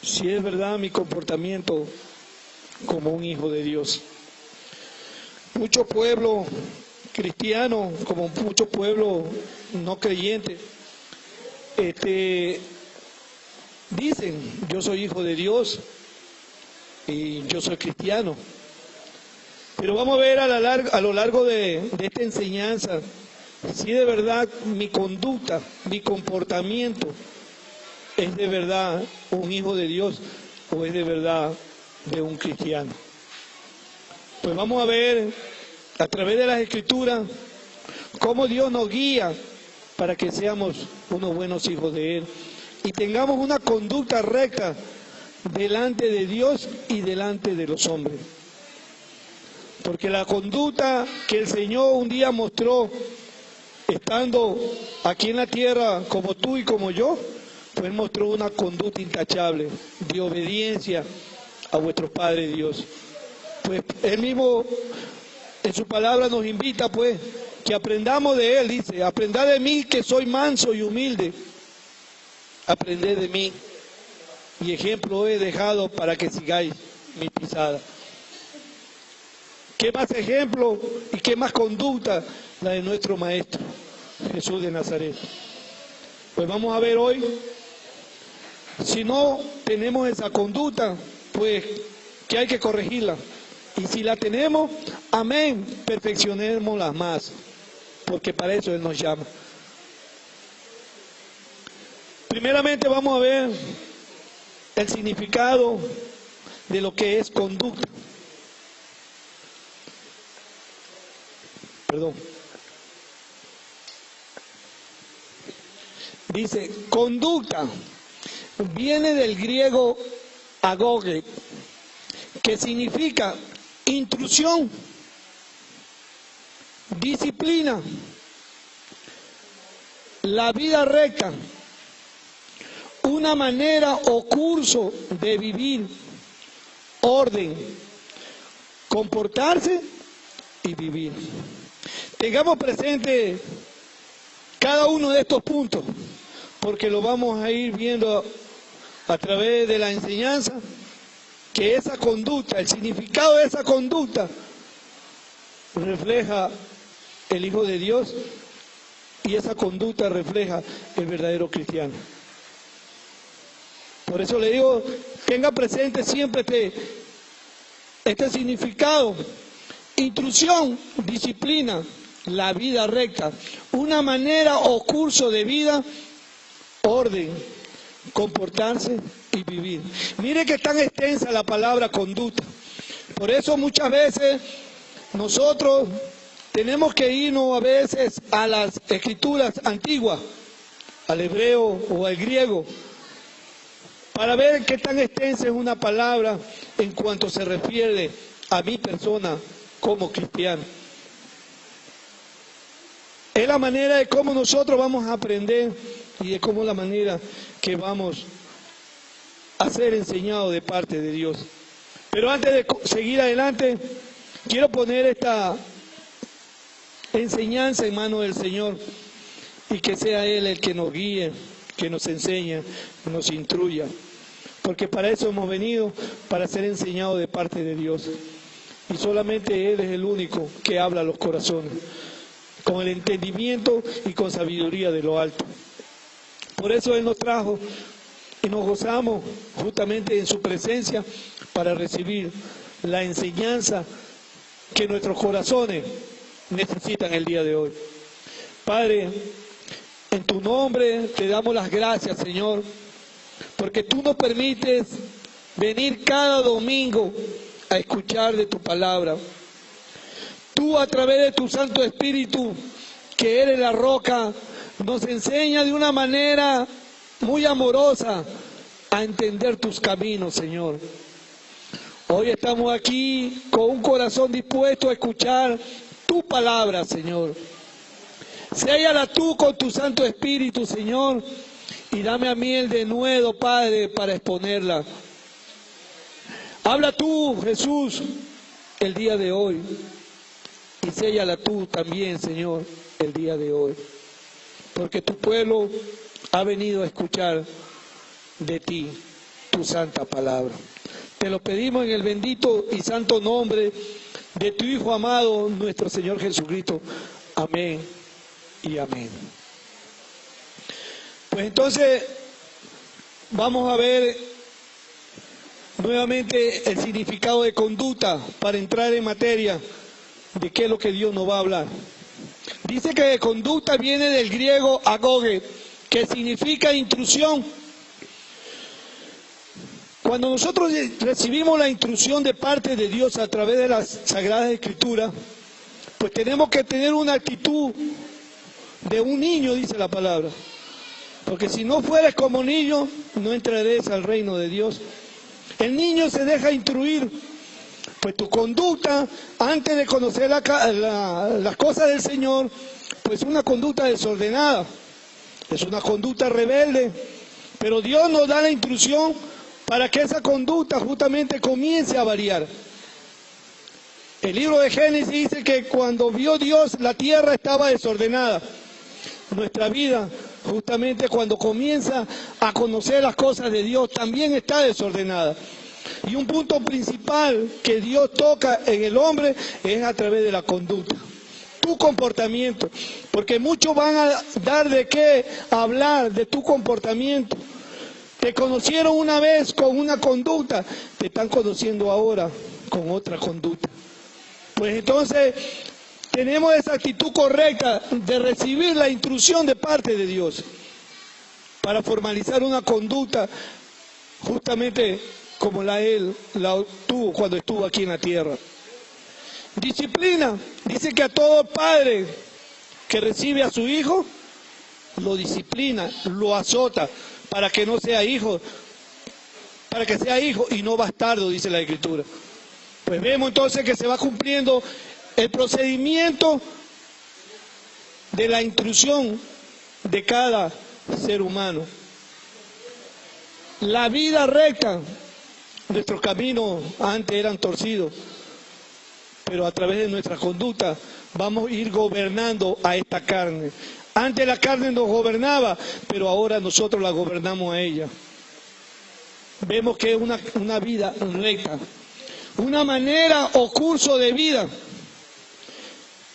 si es verdad mi comportamiento como un hijo de Dios. Mucho pueblo cristiano, como mucho pueblo no creyente, dicen, yo soy hijo de Dios y yo soy cristiano. Pero vamos a ver a lo largo de esta enseñanza si de verdad mi conducta, mi comportamiento es de verdad un hijo de Dios o es de verdad de un cristiano. Pues vamos a ver a través de las Escrituras cómo Dios nos guía para que seamos unos buenos hijos de Él y tengamos una conducta recta delante de Dios y delante de los hombres. Porque la conducta que el Señor un día mostró, estando aquí en la tierra como tú y como yo, pues mostró una conducta intachable de obediencia a vuestro Padre Dios. Pues Él mismo en su palabra nos invita pues que aprendamos de Él, dice, aprended de mí que soy manso y humilde, aprended de mí y ejemplo he dejado para que sigáis mi pisada. ¿Qué más ejemplo y qué más conducta la de nuestro Maestro, Jesús de Nazaret? Pues vamos a ver hoy, si no tenemos esa conducta, pues que hay que corregirla. Y si la tenemos, amén, perfeccionémosla más, porque para eso Él nos llama. Primeramente vamos a ver el significado de lo que es conducta. Dice, conducta viene del griego agoge, que significa intrusión, disciplina, la vida recta, una manera o curso de vivir, orden, comportarse y vivir. Tengamos presente cada uno de estos puntos, porque lo vamos a ir viendo a través de la enseñanza, que esa conducta, el significado de esa conducta, refleja el Hijo de Dios y esa conducta refleja el verdadero cristiano. Por eso le digo, tenga presente siempre este significado: instrucción, disciplina, la vida recta, una manera o curso de vida, orden, comportarse y vivir. Mire que tan extensa la palabra conducta. Por eso muchas veces nosotros tenemos que irnos a veces a las escrituras antiguas, al hebreo o al griego, para ver qué tan extensa es una palabra en cuanto se refiere a mi persona como cristiano. Es la manera de cómo nosotros vamos a aprender y de cómo la manera que vamos a ser enseñados de parte de Dios. Pero antes de seguir adelante, quiero poner esta enseñanza en manos del Señor y que sea Él el que nos guíe, que nos enseñe, nos instruya. Porque para eso hemos venido, para ser enseñados de parte de Dios. Y solamente Él es el único que habla a los corazones, con el entendimiento y con sabiduría de lo alto. Por eso Él nos trajo y nos gozamos justamente en su presencia para recibir la enseñanza que nuestros corazones necesitan el día de hoy. Padre, en tu nombre te damos las gracias, Señor, porque tú nos permites venir cada domingo a escuchar de tu palabra. Tú, a través de tu Santo Espíritu, que eres la roca, nos enseña de una manera muy amorosa a entender tus caminos, Señor. Hoy estamos aquí con un corazón dispuesto a escuchar tu palabra, Señor. Séllala tú con tu Santo Espíritu, Señor, y dame a mí el denuedo, Padre, para exponerla. Habla tú, Jesús, el día de hoy, y séllala tú también, Señor, el día de hoy, porque tu pueblo ha venido a escuchar de ti. tu santa palabra. Te lo pedimos en el bendito y santo nombre de tu Hijo amado, nuestro Señor Jesucristo. Amén y amén. Pues entonces vamos a ver nuevamente el significado de conducta para entrar en materia de qué es lo que Dios nos va a hablar. Dice que conducta viene del griego agoge, que significa intrusión. Cuando nosotros recibimos la instrucción de parte de Dios a través de las Sagradas Escrituras, pues tenemos que tener una actitud de un niño, dice la palabra. Porque si no fueres como niño, no entrarás al reino de Dios. El niño se deja instruir, pues tu conducta, antes de conocer las cosas del Señor, pues una conducta desordenada, es una conducta rebelde, pero Dios nos da la instrucción para que esa conducta justamente comience a variar. El libro de Génesis dice que cuando vio Dios la tierra estaba desordenada. Nuestra vida, justamente cuando comienza a conocer las cosas de Dios, también está desordenada. Y un punto principal que Dios toca en el hombre es a través de la conducta, tu comportamiento, porque muchos van a dar de qué hablar de tu comportamiento. Te conocieron una vez con una conducta, te están conociendo ahora con otra conducta. Pues entonces tenemos esa actitud correcta de recibir la instrucción de parte de Dios para formalizar una conducta justamente como Él la tuvo cuando estuvo aquí en la tierra. Disciplina, dice que a todo padre que recibe a su hijo, lo disciplina, lo azota, para que no sea hijo, para que sea hijo y no bastardo, dice la Escritura. Pues vemos entonces que se va cumpliendo el procedimiento de la instrucción de cada ser humano. La vida recta, nuestros caminos antes eran torcidos, pero a través de nuestra conducta vamos a ir gobernando a esta carne. Antes la carne nos gobernaba, pero ahora nosotros la gobernamos a ella. Vemos que es una vida recta, una manera o curso de vida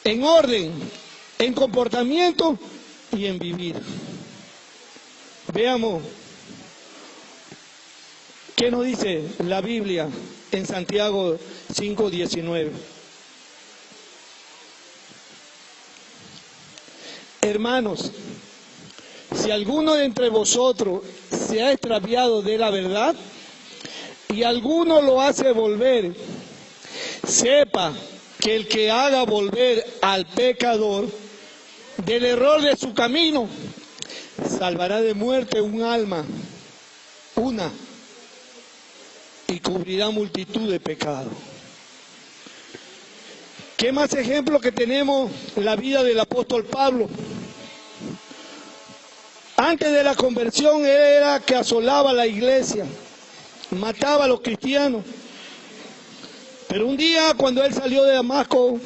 en orden, en comportamiento y en vivir. Veamos qué nos dice la Biblia en Santiago 5:19. Hermanos, si alguno de entre vosotros se ha extraviado de la verdad y alguno lo hace volver, sepa que el que haga volver al pecador del error de su camino, salvará de muerte un alma, una, y cubrirá multitud de pecados. ¿Qué más ejemplo que tenemos la vida del apóstol Pablo? Antes de la conversión él era que asolaba la iglesia, mataba a los cristianos. Pero un día cuando él salió de Damasco,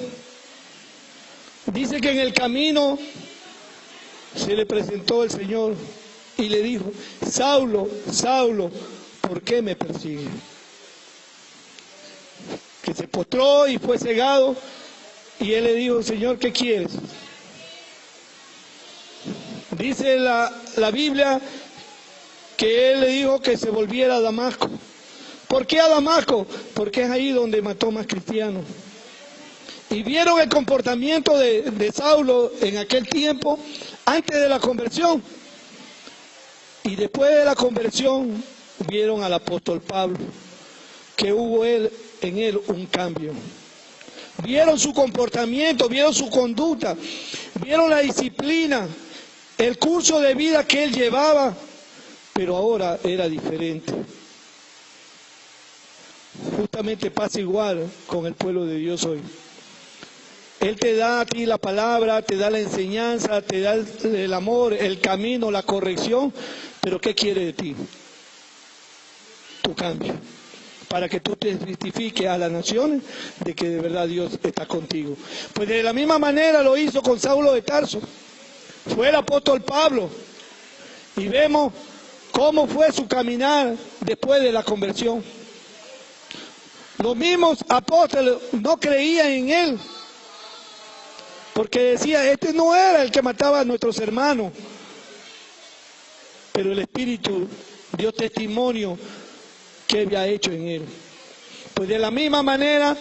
dice que en el camino se le presentó el Señor y le dijo: Saulo, Saulo, ¿por qué me persigues? Que se postró y fue cegado. Y él le dijo: Señor, ¿qué quieres? Dice la Biblia que él le dijo que se volviera a Damasco. ¿Por qué a Damasco? Porque es ahí donde mató más cristianos. Y vieron el comportamiento de Saulo en aquel tiempo, antes de la conversión. Y después de la conversión, vieron al apóstol Pablo, que hubo en él un cambio. Vieron su comportamiento, vieron su conducta, vieron la disciplina, el curso de vida que él llevaba, pero ahora era diferente. Justamente pasa igual con el pueblo de Dios hoy. Él te da a ti la palabra, te da la enseñanza, te da el amor, el camino, la corrección, pero ¿qué quiere de ti? Tu cambio, para que tú te testifiques a las naciones de que de verdad Dios está contigo. Pues de la misma manera lo hizo con Saulo de Tarso. Fue el apóstol Pablo. Y vemos cómo fue su caminar después de la conversión. Los mismos apóstoles no creían en él, porque decía, este no era el que mataba a nuestros hermanos. Pero el Espíritu dio testimonio que había hecho en él. Pues de la misma manera,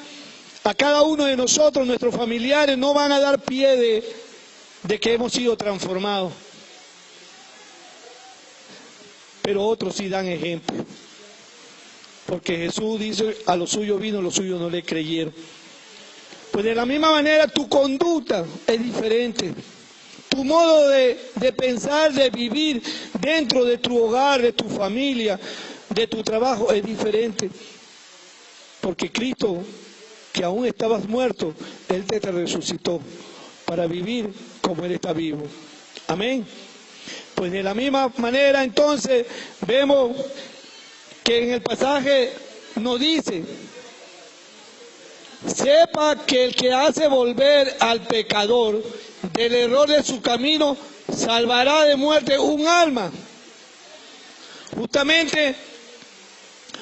a cada uno de nosotros, nuestros familiares, no van a dar pie de que hemos sido transformados. Pero otros sí dan ejemplo. Porque Jesús dice, a los suyos vino, los suyos no le creyeron. Pues de la misma manera tu conducta es diferente. Tu modo de pensar, de vivir dentro de tu hogar, de tu familia, de tu trabajo es diferente. Porque Cristo, que aún estabas muerto, Él te resucitó para vivir como Él está vivo. Amén. Pues de la misma manera entonces vemos que en el pasaje nos dice, sepa que el que hace volver al pecador del error de su camino, salvará de muerte un alma. Justamente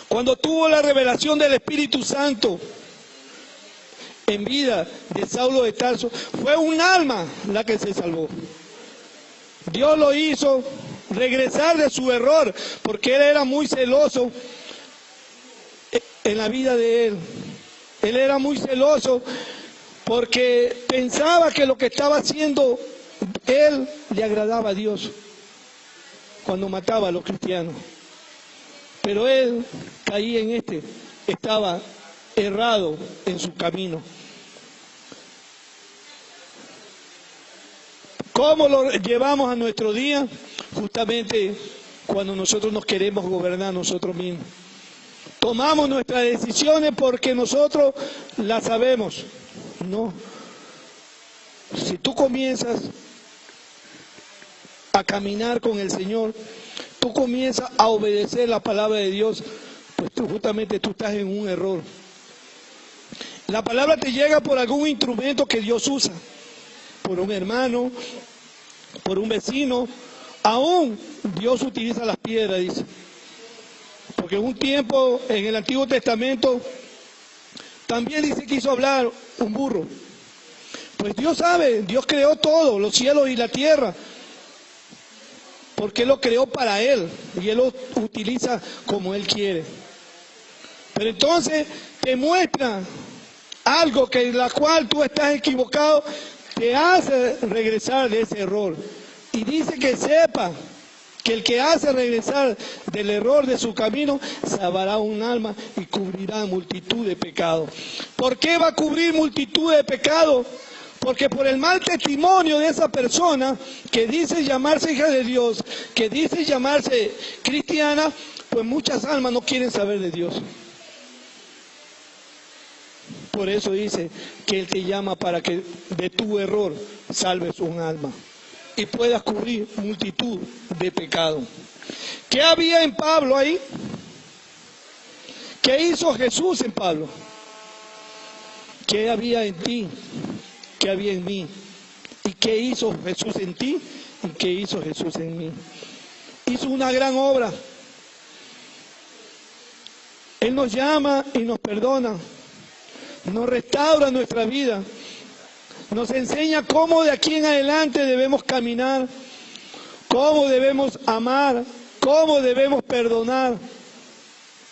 cuando tuvo la revelación del Espíritu Santo en vida de Saulo de Tarso, fue un alma la que se salvó. Dios lo hizo regresar de su error, porque él era muy celoso en la vida de él. Él era muy celoso porque pensaba que lo que estaba haciendo él le agradaba a Dios cuando mataba a los cristianos. Pero él caía en estaba errado en su camino. ¿Cómo lo llevamos a nuestro día? Justamente cuando nosotros nos queremos gobernar nosotros mismos. Tomamos nuestras decisiones porque nosotros las sabemos. No. Si tú comienzas a caminar con el Señor, tú comienzas a obedecer la palabra de Dios, pues justamente tú estás en un error. La palabra te llega por algún instrumento que Dios usa, por un hermano, por un vecino, aún Dios utiliza las piedras, dice. Porque en un tiempo, en el Antiguo Testamento, también dice que hizo hablar un burro. Pues Dios sabe, Dios creó todo, los cielos y la tierra, porque Él lo creó para Él, y Él lo utiliza como Él quiere. Pero entonces te muestra algo que en la cual tú estás equivocado, te hace regresar de ese error. Y dice que sepa que el que hace regresar del error de su camino, salvará un alma y cubrirá multitud de pecados. ¿Por qué va a cubrir multitud de pecados? Porque por el mal testimonio de esa persona que dice llamarse hija de Dios, que dice llamarse cristiana, pues muchas almas no quieren saber de Dios. Por eso dice que Él te llama para que de tu error salves un alma y puedas cubrir multitud de pecados. ¿Qué había en Pablo ahí? ¿Qué hizo Jesús en Pablo? ¿Qué había en ti? ¿Qué había en mí? ¿Y qué hizo Jesús en ti? ¿Y qué hizo Jesús en mí? Hizo una gran obra. Él nos llama y nos perdona. Nos restaura nuestra vida. Nos enseña cómo de aquí en adelante debemos caminar, cómo debemos amar, cómo debemos perdonar.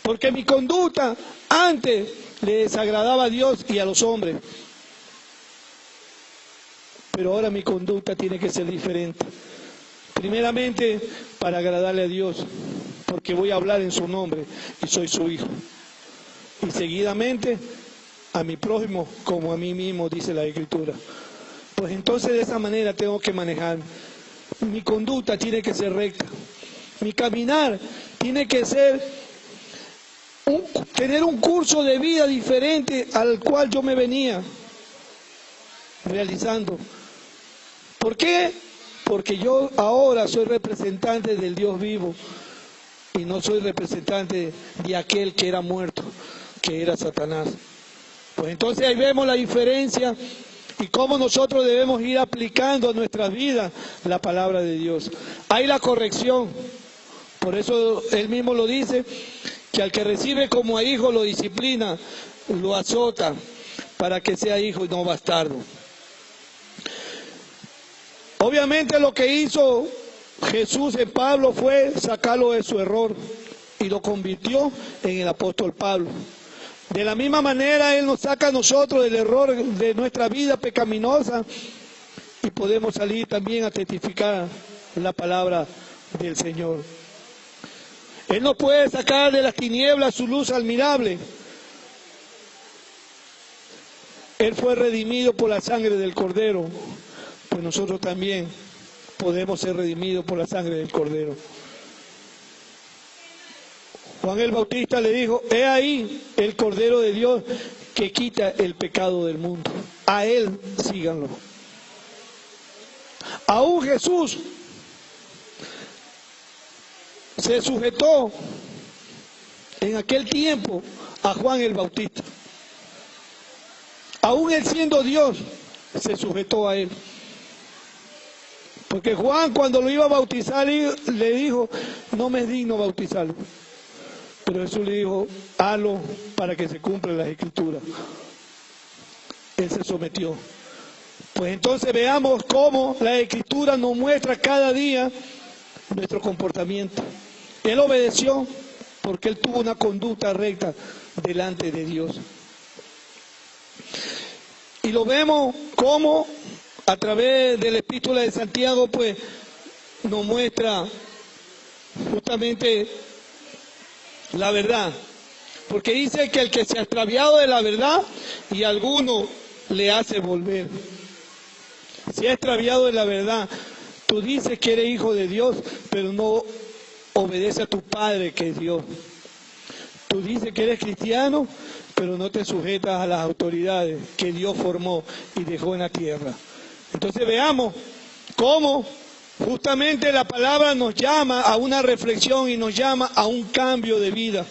Porque mi conducta antes le desagradaba a Dios y a los hombres. Pero ahora mi conducta tiene que ser diferente. Primeramente, para agradarle a Dios, porque voy a hablar en su nombre y soy su hijo. Y seguidamente, a mi prójimo como a mí mismo, dice la Escritura. Pues entonces de esa manera tengo que manejar. Mi conducta tiene que ser recta. Mi caminar tiene que ser tener un curso de vida diferente al cual yo me venía realizando. ¿Por qué? Porque yo ahora soy representante del Dios vivo y no soy representante de aquel que era muerto, que era Satanás. Pues entonces ahí vemos la diferencia y cómo nosotros debemos ir aplicando a nuestras vidas la palabra de Dios. Hay la corrección, Por eso él mismo lo dice, que al que recibe como a hijo lo disciplina, lo azota, para que sea hijo y no bastardo. Obviamente lo que hizo Jesús en Pablo fue sacarlo de su error y lo convirtió en el apóstol Pablo. De la misma manera Él nos saca a nosotros del error de nuestra vida pecaminosa y podemos salir también a testificar la palabra del Señor. Él nos puede sacar de las tinieblas su luz admirable. Él fue redimido por la sangre del Cordero, pues nosotros también podemos ser redimidos por la sangre del Cordero. Juan el Bautista le dijo, he ahí el Cordero de Dios que quita el pecado del mundo. A Él síganlo. Aún Jesús se sujetó en aquel tiempo a Juan el Bautista. Aún él siendo Dios, se sujetó a él. Porque Juan cuando lo iba a bautizar le dijo, no me es digno bautizarlo. Pero Jesús le dijo, hazlo para que se cumplan las Escrituras. Él se sometió. Pues entonces veamos cómo la Escritura nos muestra cada día nuestro comportamiento. Él obedeció porque él tuvo una conducta recta delante de Dios. Y lo vemos como a través de la epístola de Santiago, pues nos muestra justamente la verdad. Porque dice que el que se ha extraviado de la verdad y alguno le hace volver. Se ha extraviado de la verdad. Tú dices que eres hijo de Dios, pero no obedece a tu Padre que es Dios. Tú dices que eres cristiano, pero no te sujetas a las autoridades que Dios formó y dejó en la tierra. Entonces veamos cómo justamente la palabra nos llama a una reflexión y nos llama a un cambio de vida.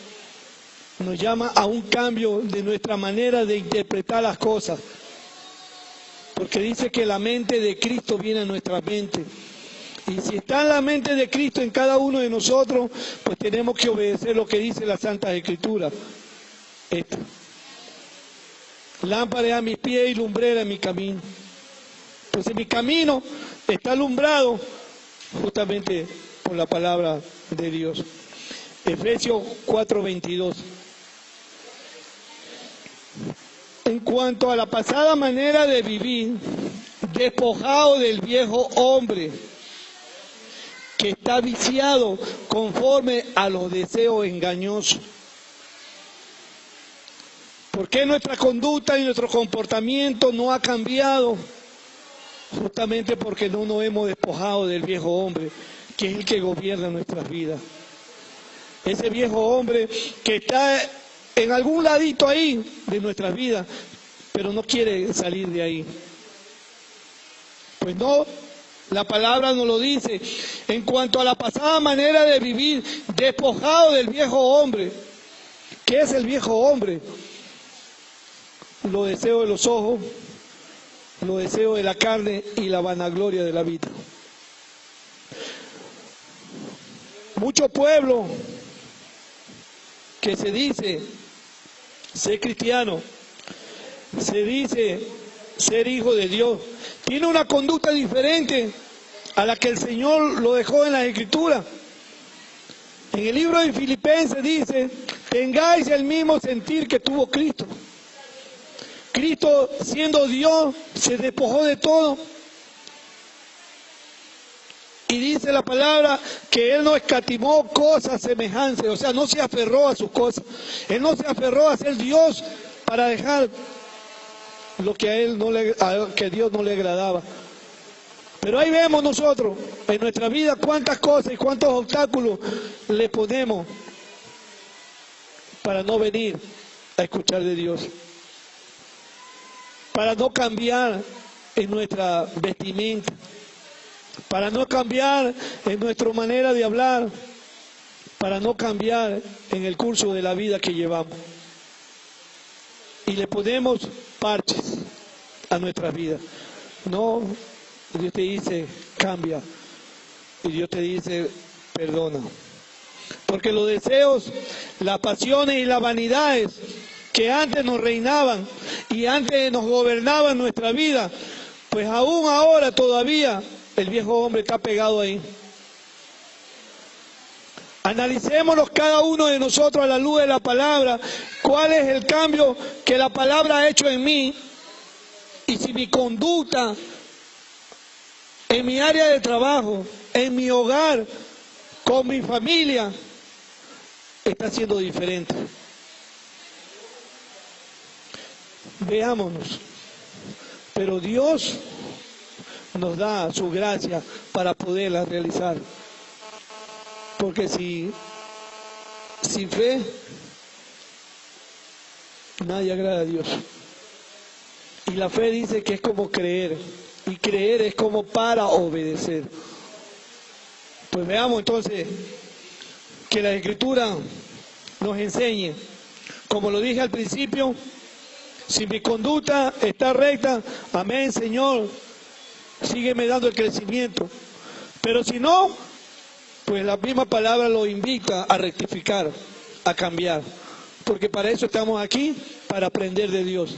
Nos llama a un cambio de nuestra manera de interpretar las cosas. Porque dice que la mente de Cristo viene a nuestra mente. Y si está en la mente de Cristo en cada uno de nosotros, pues tenemos que obedecer lo que dice la Santa Escritura. Esto. Lámpara a mis pies y lumbrera en mi camino. Entonces mi camino está alumbrado justamente por la palabra de Dios. Efesios 4:22. En cuanto a la pasada manera de vivir, despojado del viejo hombre, que está viciado conforme a los deseos engañosos. ¿Por qué nuestra conducta y nuestro comportamiento no ha cambiado? Justamente porque no nos hemos despojado del viejo hombre, que es el que gobierna nuestras vidas. Ese viejo hombre que está en algún ladito ahí de nuestras vidas, pero no quiere salir de ahí. Pues no, la palabra nos lo dice. En cuanto a la pasada manera de vivir, despojado del viejo hombre. ¿Qué es el viejo hombre? Los deseos de los ojos, los deseos de la carne y la vanagloria de la vida. Mucho pueblo que se dice ser cristiano, se dice ser hijo de Dios, tiene una conducta diferente a la que el Señor lo dejó en las Escrituras. En el libro de Filipenses dice, tengáis el mismo sentir que tuvo Cristo. Cristo, siendo Dios, se despojó de todo. Y dice la palabra que Él no escatimó cosas semejantes, o sea, no se aferró a sus cosas. Él no se aferró a ser Dios para dejar lo que a Dios no le agradaba. Pero ahí vemos nosotros, en nuestra vida, cuántas cosas y cuántos obstáculos le ponemos para no venir a escuchar de Dios. Para no cambiar en nuestra vestimenta, para no cambiar en nuestra manera de hablar, para no cambiar en el curso de la vida que llevamos. Y le ponemos parches a nuestras vidas. No, Dios te dice, cambia. Y Dios te dice, perdona. Porque los deseos, las pasiones y las vanidades que antes nos reinaban y antes nos gobernaban nuestra vida, pues aún ahora todavía el viejo hombre está pegado ahí. Analicémonos cada uno de nosotros a la luz de la palabra, cuál es el cambio que la palabra ha hecho en mí y si mi conducta en mi área de trabajo, en mi hogar, con mi familia, está siendo diferente. Veámonos. Pero Dios nos da su gracia para poderla realizar. Porque sin fe, nadie agrada a Dios. Y la fe dice que es como creer. Y creer es como para obedecer. Pues veamos entonces que la Escritura nos enseñe. Como lo dije al principio, si mi conducta está recta, amén, Señor, sígueme dando el crecimiento. Pero si no, pues la misma palabra lo invita a rectificar, a cambiar. Porque para eso estamos aquí, para aprender de Dios.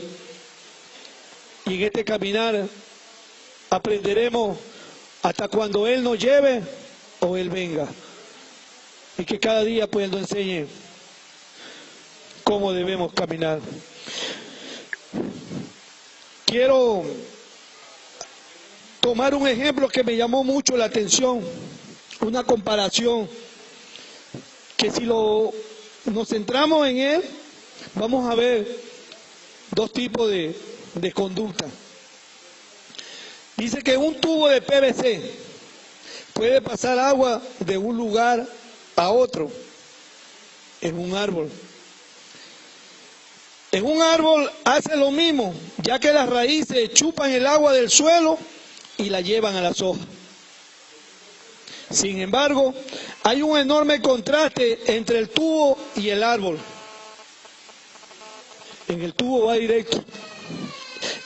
Y en este caminar aprenderemos hasta cuando Él nos lleve o Él venga. Y que cada día pues Él nos enseñe cómo debemos caminar. Quiero tomar un ejemplo que me llamó mucho la atención, una comparación, que si nos centramos en él, vamos a ver dos tipos de conducta. Dice que un tubo de PVC puede pasar agua de un lugar a otro en un árbol. En un árbol hace lo mismo, ya que las raíces chupan el agua del suelo y la llevan a las hojas. Sin embargo, hay un enorme contraste entre el tubo y el árbol. En el tubo va directo,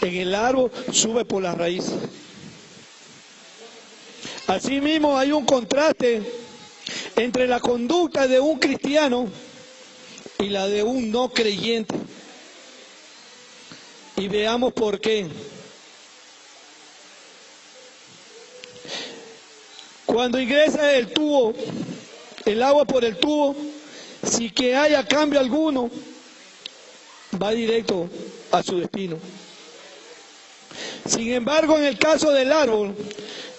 en el árbol sube por las raíces. Asimismo, hay un contraste entre la conducta de un cristiano y la de un no creyente. Y veamos por qué. Cuando ingresa el tubo, el agua por el tubo, sin que haya cambio alguno, va directo a su destino. Sin embargo, en el caso del árbol,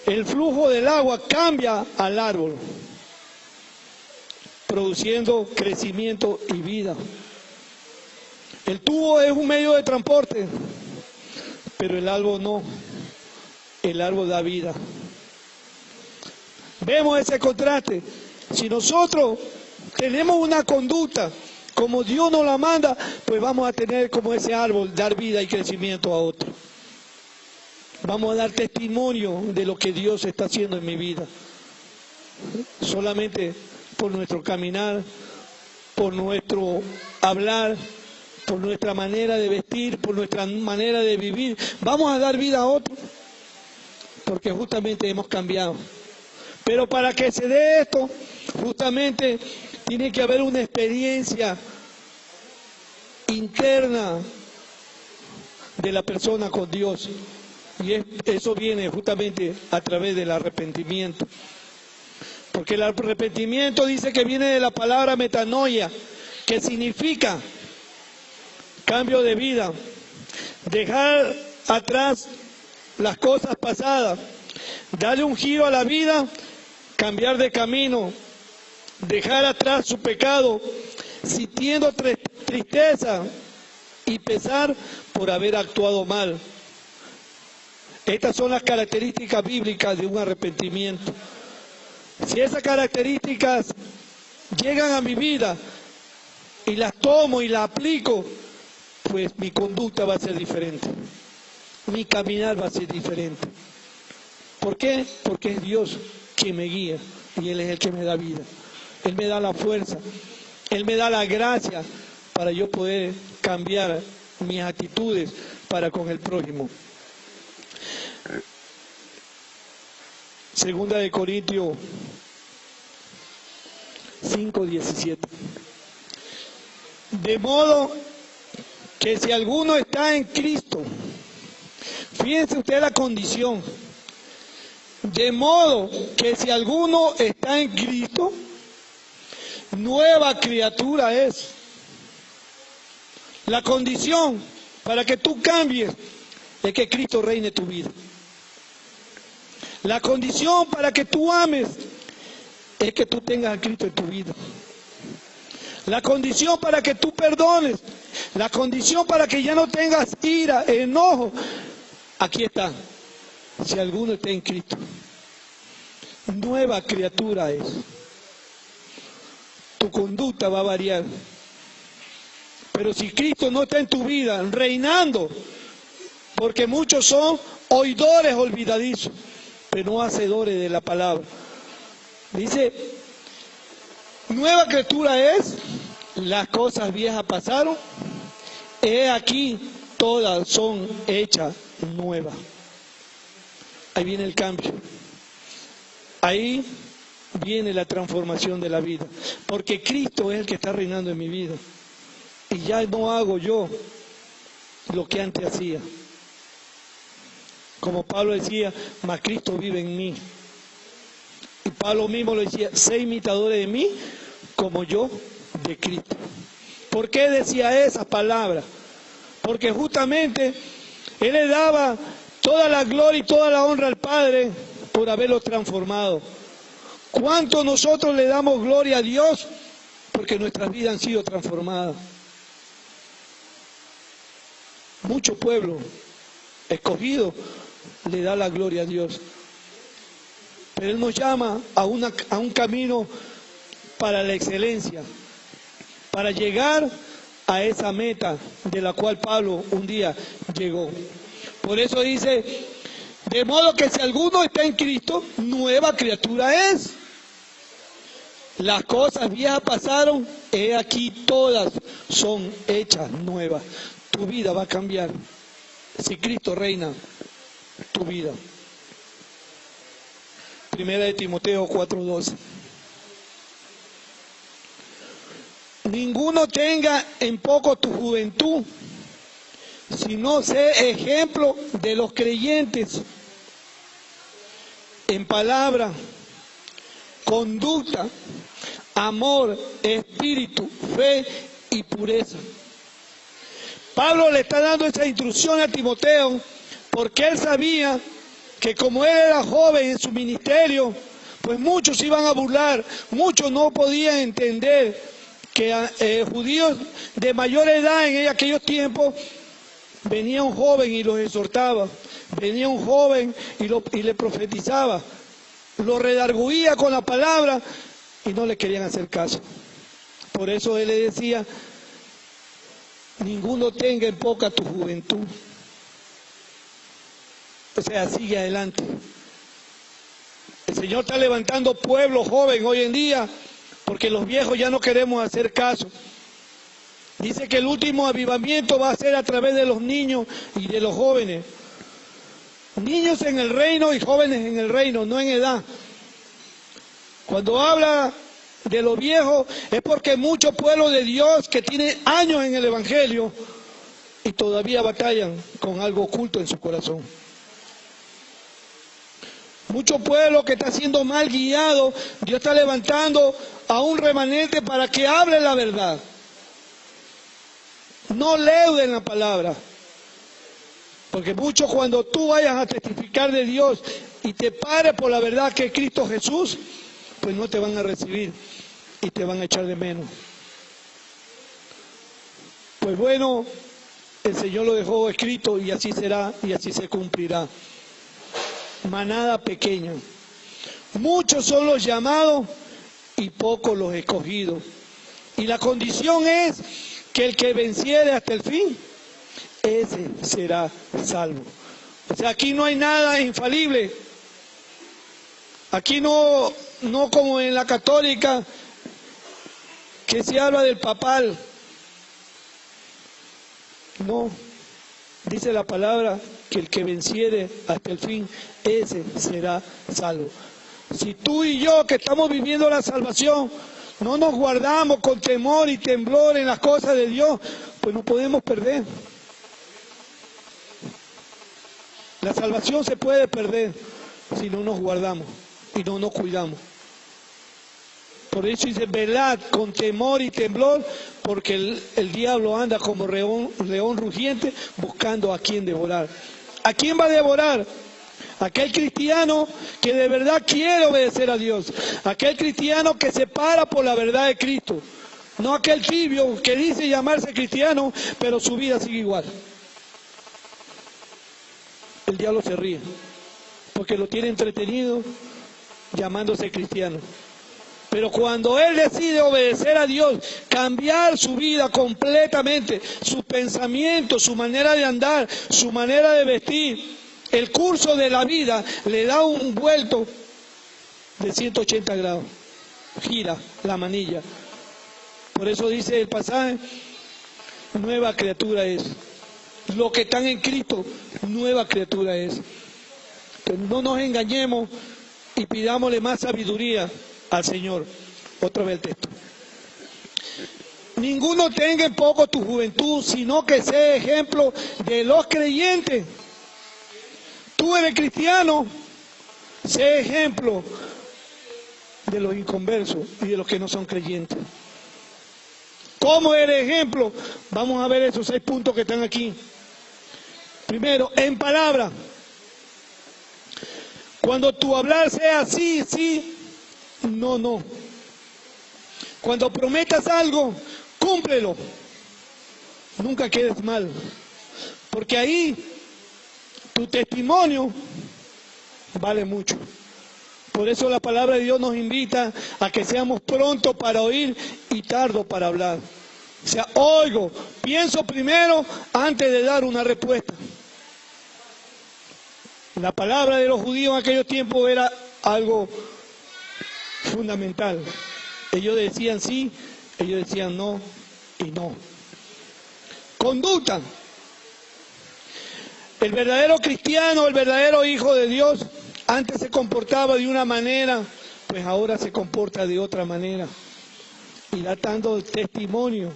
el flujo del agua cambia al árbol, produciendo crecimiento y vida. El tubo es un medio de transporte, pero el árbol no. El árbol da vida. Vemos ese contraste. Si nosotros tenemos una conducta como Dios nos la manda, pues vamos a tener como ese árbol, dar vida y crecimiento a otro. Vamos a dar testimonio de lo que Dios está haciendo en mi vida. Solamente por nuestro caminar, por nuestro hablar, por nuestra manera de vestir, por nuestra manera de vivir, vamos a dar vida a otro, porque justamente hemos cambiado. Pero para que se dé esto, justamente tiene que haber una experiencia interna de la persona con Dios. Y eso viene justamente a través del arrepentimiento. Porque el arrepentimiento dice que viene de la palabra metanoia, que significa cambio de vida, dejar atrás las cosas pasadas, darle un giro a la vida, cambiar de camino, dejar atrás su pecado, sintiendo tristeza y pesar por haber actuado mal. Estas son las características bíblicas de un arrepentimiento. Si esas características llegan a mi vida y las tomo y las aplico, pues mi conducta va a ser diferente, mi caminar va a ser diferente. ¿Por qué? Porque es Dios quien me guía y Él es el que me da vida. Él me da la fuerza, Él me da la gracia para yo poder cambiar mis actitudes para con el prójimo. Segunda de Corintios 5:17. De modo que si alguno está en Cristo, fíjense usted la condición, de modo que si alguno está en Cristo, nueva criatura es. La condición para que tú cambies es que Cristo reine tu vida. La condición para que tú ames es que tú tengas a Cristo en tu vida. La condición para que tú perdones, la condición para que ya no tengas ira, enojo, aquí está. Si alguno está en Cristo, nueva criatura es. Tu conducta va a variar. Pero si Cristo no está en tu vida, reinando, porque muchos son oidores olvidadizos, pero no hacedores de la palabra. Dice, nueva criatura es, las cosas viejas pasaron, he aquí todas son hechas nuevas. Ahí viene el cambio. Ahí viene la transformación de la vida. Porque Cristo es el que está reinando en mi vida. Y ya no hago yo lo que antes hacía. Como Pablo decía, mas Cristo vive en mí. Y Pablo mismo lo decía, sé imitadores de mí como yo de Cristo. ¿Por qué decía esas palabras? Porque justamente Él le daba toda la gloria y toda la honra al Padre por haberlo transformado. ¿Cuánto nosotros le damos gloria a Dios? Porque nuestras vidas han sido transformadas. Mucho pueblo escogido le da la gloria a Dios. Pero Él nos llama a un camino para la excelencia, para llegar a esa meta de la cual Pablo un día llegó. Por eso dice, de modo que si alguno está en Cristo, nueva criatura es. Las cosas viejas pasaron, he aquí todas son hechas nuevas. Tu vida va a cambiar si Cristo reina tu vida. Primera de Timoteo 4:12. Ninguno tenga en poco tu juventud, sino sé ejemplo de los creyentes en palabra, conducta, amor, espíritu, fe y pureza. Pablo le está dando esa instrucción a Timoteo porque él sabía que como él era joven en su ministerio, pues muchos se iban a burlar, muchos no podían entender que judíos de mayor edad en aquellos tiempos, venía un joven y los exhortaba, venía un joven y le profetizaba, lo redarguía con la palabra y no le querían hacer caso. Por eso él le decía, ninguno tenga en poca tu juventud. O sea, sigue adelante. El Señor está levantando pueblo joven hoy en día, porque los viejos ya no queremos hacer caso. Dice que el último avivamiento va a ser a través de los niños y de los jóvenes. Niños en el reino y jóvenes en el reino, no en edad. Cuando habla de los viejos es porque muchos pueblos de Dios que tienen años en el Evangelio y todavía batallan con algo oculto en su corazón. Mucho pueblo que está siendo mal guiado, Dios está levantando a un remanente para que hable la verdad. No leuden la palabra. Porque muchos cuando tú vayas a testificar de Dios y te pares por la verdad que es Cristo Jesús, pues no te van a recibir y te van a echar de menos. Pues bueno, el Señor lo dejó escrito y así será y así se cumplirá. Manada pequeña. Muchos son los llamados y pocos los escogidos. Y la condición es que el que venciere hasta el fin, ese será salvo. O sea, aquí no hay nada infalible. Aquí no como en la católica, que se habla del papal. No, dice la palabra que el que venciere hasta el fin, ese será salvo. Si tú y yo que estamos viviendo la salvación, no nos guardamos con temor y temblor en las cosas de Dios, pues nos podemos perder. La salvación se puede perder si no nos guardamos y no nos cuidamos. Por eso dice, velad con temor y temblor, porque el diablo anda como león rugiente buscando a quien devorar. ¿A quién va a devorar? Aquel cristiano que de verdad quiere obedecer a Dios. Aquel cristiano que se para por la verdad de Cristo. No aquel tibio que dice llamarse cristiano, pero su vida sigue igual. El diablo se ríe, porque lo tiene entretenido llamándose cristiano. Pero cuando él decide obedecer a Dios, cambiar su vida completamente, sus pensamientos, su manera de andar, su manera de vestir, el curso de la vida le da un vuelto de 180 grados. Gira la manilla. Por eso dice el pasaje, nueva criatura es. Los que están en Cristo, nueva criatura es. Pero no nos engañemos y pidámosle más sabiduría al Señor. Otra vez el texto. Ninguno tenga en poco tu juventud, sino que sea ejemplo de los creyentes. Tú eres cristiano, sé ejemplo de los inconversos y de los que no son creyentes. ¿Cómo eres ejemplo? Vamos a ver esos 6 puntos que están aquí. Primero, en palabra. Cuando tu hablar sea sí, sí, no, no. Cuando prometas algo, cúmplelo. Nunca quedes mal. Porque ahí tu testimonio vale mucho. Por eso la palabra de Dios nos invita a que seamos prontos para oír y tardos para hablar. O sea, oigo, pienso primero antes de dar una respuesta. La palabra de los judíos en aquellos tiempos era algo fundamental. Ellos decían sí, ellos decían no y no. Conducta. El verdadero cristiano, el verdadero hijo de Dios, antes se comportaba de una manera, pues ahora se comporta de otra manera. Y da dando testimonio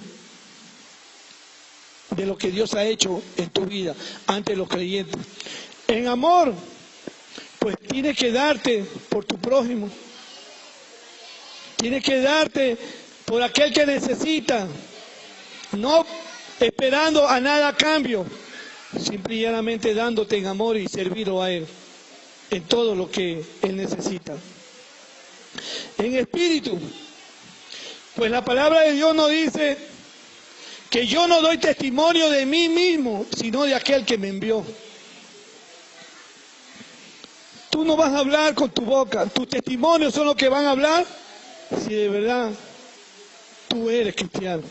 de lo que Dios ha hecho en tu vida ante los creyentes. En amor, pues tienes que darte por tu prójimo. Tienes que darte por aquel que necesita, no esperando a nada a cambio, simple y llanamente dándote en amor y servirlo a Él en todo lo que Él necesita. En espíritu, pues la palabra de Dios nos dice que yo no doy testimonio de mí mismo, sino de aquel que me envió. Tú no vas a hablar con tu boca, tus testimonios son los que van a hablar si de verdad tú eres cristiano.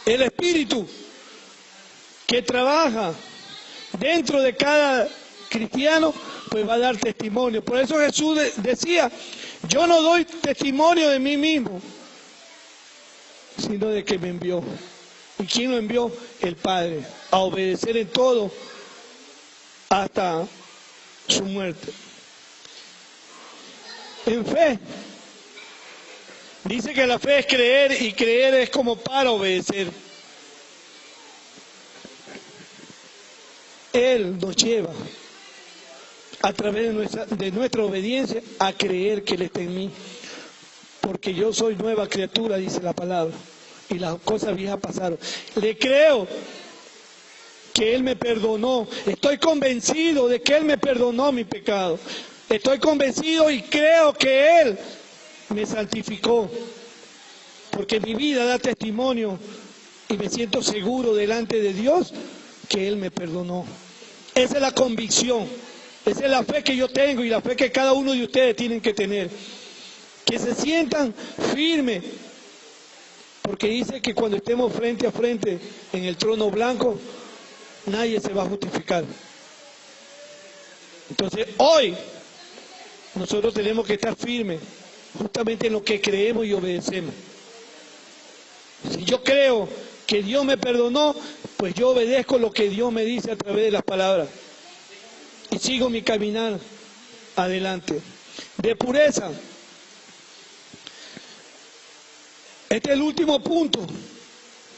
El Espíritu que trabaja dentro de cada cristiano, pues va a dar testimonio. Por eso Jesús decía, yo no doy testimonio de mí mismo, sino de que me envió. ¿Y quién lo envió? El Padre, a obedecer en todo hasta su muerte. En fe, dice que la fe es creer y creer es como para obedecer. Él nos lleva a través de nuestra obediencia a creer que Él está en mí. Porque yo soy nueva criatura, dice la palabra, y las cosas viejas pasaron. Le creo que Él me perdonó. Estoy convencido de que Él me perdonó mi pecado. Estoy convencido y creo que Él me santificó. Porque mi vida da testimonio y me siento seguro delante de Dios que Él me perdonó. Esa es la convicción. Esa es la fe que yo tengo y la fe que cada uno de ustedes tienen que tener. Que se sientan firmes. Porque dice que cuando estemos frente a frente en el trono blanco, nadie se va a justificar. Entonces hoy nosotros tenemos que estar firmes justamente en lo que creemos y obedecemos. Si yo creo que Dios me perdonó, pues yo obedezco lo que Dios me dice a través de las palabras y sigo mi caminar adelante. De pureza. Este es el último punto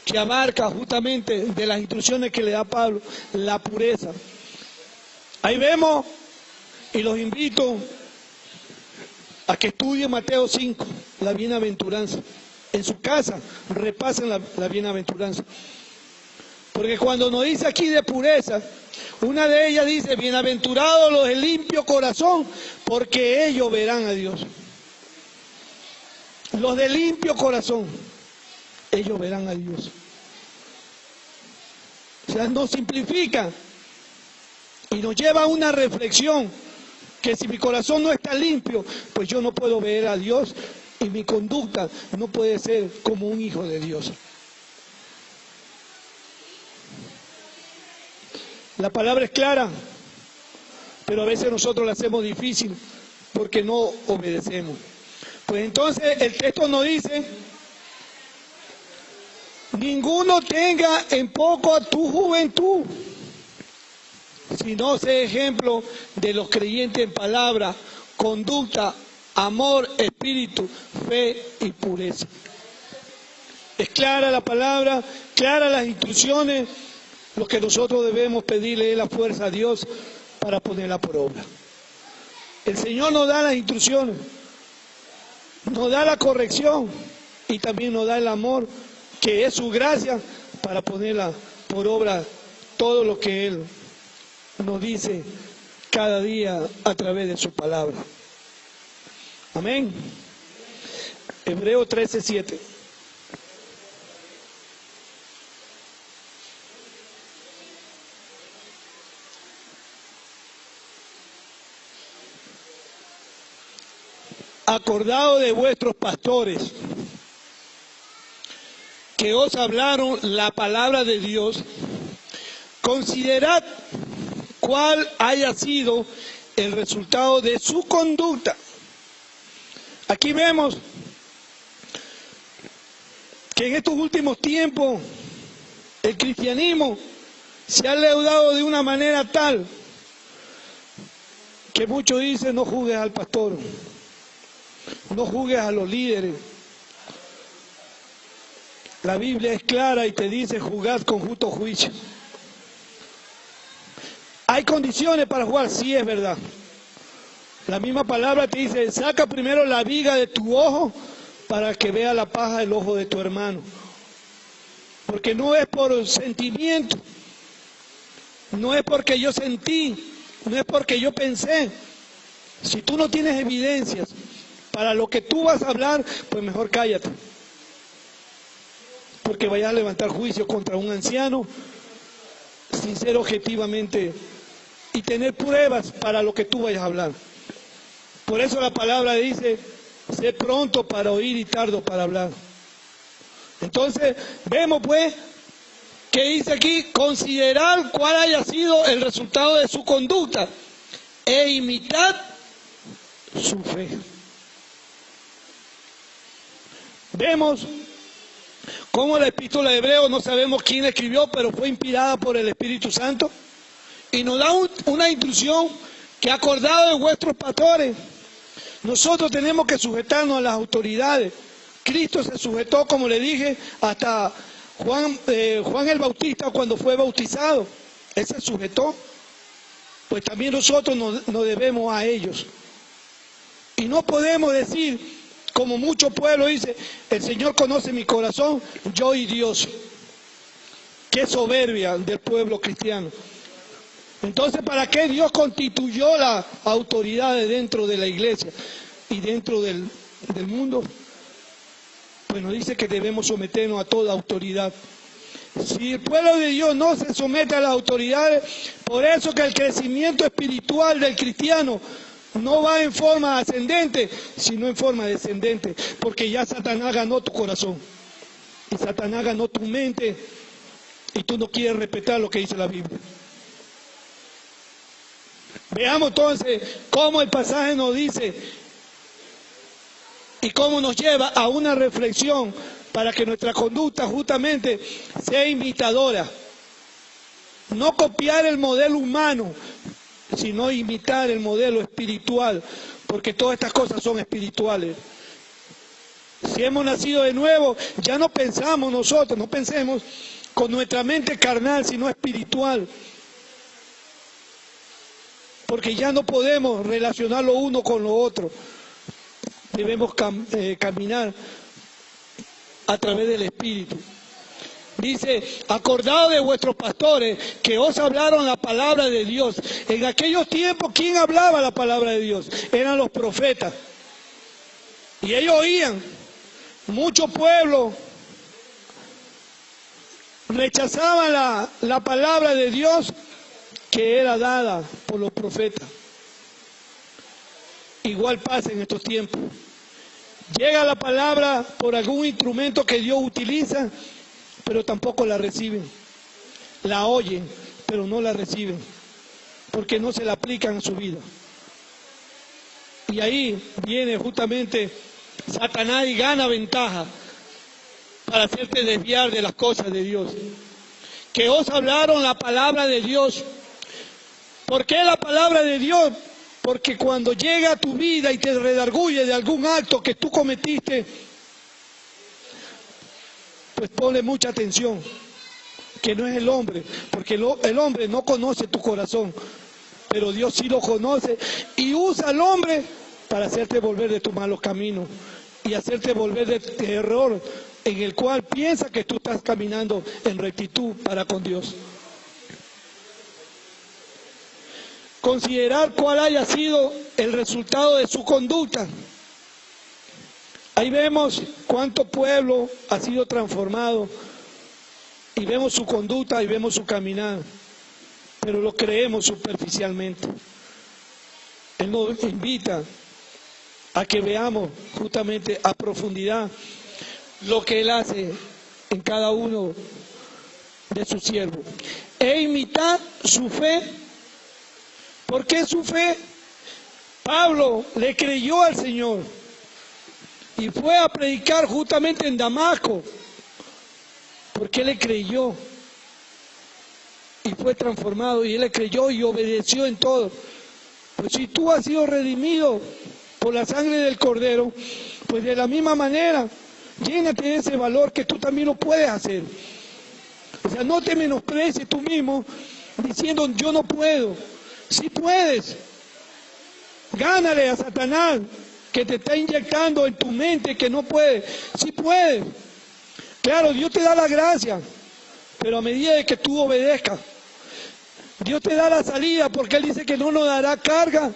que abarca justamente de las instrucciones que le da Pablo, la pureza. Ahí vemos, y los invito a que estudien Mateo 5, la bienaventuranza. En su casa repasen la bienaventuranza. Porque cuando nos dice aquí de pureza, una de ellas dice, bienaventurados los de limpio corazón, porque ellos verán a Dios. Los de limpio corazón, ellos verán a Dios. O sea, nos simplifica y nos lleva a una reflexión, que si mi corazón no está limpio, pues yo no puedo ver a Dios y mi conducta no puede ser como un hijo de Dios. La palabra es clara, pero a veces nosotros la hacemos difícil porque no obedecemos. Pues entonces el texto nos dice, ninguno tenga en poco a tu juventud, sino sé ejemplo de los creyentes en palabra, conducta, amor, espíritu, fe y pureza. Es clara la palabra, claras las instrucciones. Lo que nosotros debemos pedirle es la fuerza a Dios para ponerla por obra. El Señor nos da las instrucciones, nos da la corrección y también nos da el amor, que es su gracia, para ponerla por obra todo lo que Él nos dice cada día a través de su palabra. Amén. Hebreos 13:7. Acordado de vuestros pastores, que os hablaron la palabra de Dios, considerad cuál haya sido el resultado de su conducta. Aquí vemos que en estos últimos tiempos el cristianismo se ha leudado de una manera tal que muchos dicen: no juzgues al pastor, no juzgues a los líderes. La Biblia es clara y te dice: juzgad con justo juicio. ¿Hay condiciones para jugar? Sí, es verdad. La misma palabra te dice: saca primero la viga de tu ojo para que vea la paja del ojo de tu hermano. Porque no es por sentimiento, no es porque yo sentí, no es porque yo pensé. Si tú no tienes evidencias para lo que tú vas a hablar, pues mejor cállate. Porque vayas a levantar juicio contra un anciano sin ser objetivamente y tener pruebas para lo que tú vayas a hablar. Por eso la palabra dice: sé pronto para oír y tardo para hablar. Entonces vemos pues que dice aquí: considerar cuál haya sido el resultado de su conducta e imitad su fe. Vemos cómo la epístola de Hebreos, no sabemos quién la escribió, pero fue inspirada por el Espíritu Santo, y nos da una instrucción que: acordado de vuestros pastores. Nosotros tenemos que sujetarnos a las autoridades. Cristo se sujetó, como le dije, hasta Juan el Bautista cuando fue bautizado. Él se sujetó. Pues también nosotros nos debemos a ellos. Y no podemos decir, como mucho pueblo dice: el Señor conoce mi corazón, yo y Dios. Qué soberbia del pueblo cristiano. Entonces, ¿para qué Dios constituyó las autoridades dentro de la iglesia y dentro del mundo? Pues nos dice que debemos someternos a toda autoridad. Si el pueblo de Dios no se somete a las autoridades, por eso que el crecimiento espiritual del cristiano no va en forma ascendente, sino en forma descendente, porque ya Satanás ganó tu corazón y Satanás ganó tu mente y tú no quieres respetar lo que dice la Biblia. Veamos entonces cómo el pasaje nos dice y cómo nos lleva a una reflexión para que nuestra conducta justamente sea imitadora. No copiar el modelo humano, sino imitar el modelo espiritual, porque todas estas cosas son espirituales. Si hemos nacido de nuevo, ya no pensamos nosotros, no pensemos con nuestra mente carnal, sino espiritual. Porque ya no podemos relacionar lo uno con lo otro. Debemos caminar a través del Espíritu. Dice, acordado de vuestros pastores que os hablaron la palabra de Dios. En aquellos tiempos, ¿quién hablaba la palabra de Dios? Eran los profetas. Y ellos oían. Mucho pueblo rechazaban la palabra de Dios que era dada por los profetas. Igual pasa en estos tiempos. Llega la palabra por algún instrumento que Dios utiliza, pero tampoco la reciben. La oyen, pero no la reciben, porque no se la aplican a su vida. Y ahí viene justamente Satanás y gana ventaja para hacerte desviar de las cosas de Dios. Que os hablaron la palabra de Dios. ¿Por qué la palabra de Dios? Porque cuando llega a tu vida y te redarguye de algún acto que tú cometiste, pues ponle mucha atención, que no es el hombre, porque el hombre no conoce tu corazón, pero Dios sí lo conoce y usa al hombre para hacerte volver de tus malos caminos y hacerte volver de error en el cual piensa que tú estás caminando en rectitud para con Dios. Considerar cuál haya sido el resultado de su conducta. Ahí vemos cuánto pueblo ha sido transformado y vemos su conducta y vemos su caminar, pero lo creemos superficialmente. Él nos invita a que veamos justamente a profundidad lo que Él hace en cada uno de sus siervos. E imitar su fe. ¿Por qué su fe? Pablo le creyó al Señor y fue a predicar justamente en Damasco. ¿Por qué le creyó? Y fue transformado, y él le creyó y obedeció en todo. Pues si tú has sido redimido por la sangre del Cordero, pues de la misma manera, llénate de ese valor que tú también lo puedes hacer. O sea, no te menosprecies tú mismo diciendo yo no puedo. Sí puedes. Gánale a Satanás que te está inyectando en tu mente que no puedes. Sí puedes. Claro, Dios te da la gracia, pero a medida de que tú obedezcas, Dios te da la salida, porque Él dice que no nos dará carga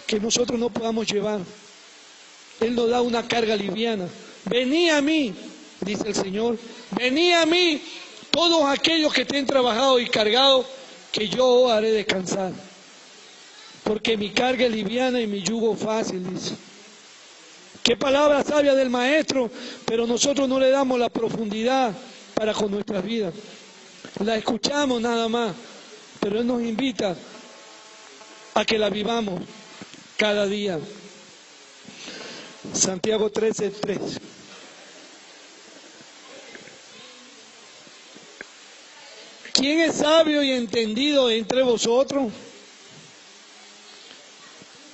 que nosotros no podamos llevar. Él nos da una carga liviana. Venid a mí, dice el Señor, venid a mí todos aquellos que estén trabajados y cargados, que yo os haré descansar. Porque mi carga es liviana y mi yugo fácil, dice. Qué palabra sabia del Maestro, pero nosotros no le damos la profundidad para con nuestras vidas. La escuchamos nada más, pero Él nos invita a que la vivamos cada día. Santiago 13:3. ¿Quién es sabio y entendido entre vosotros?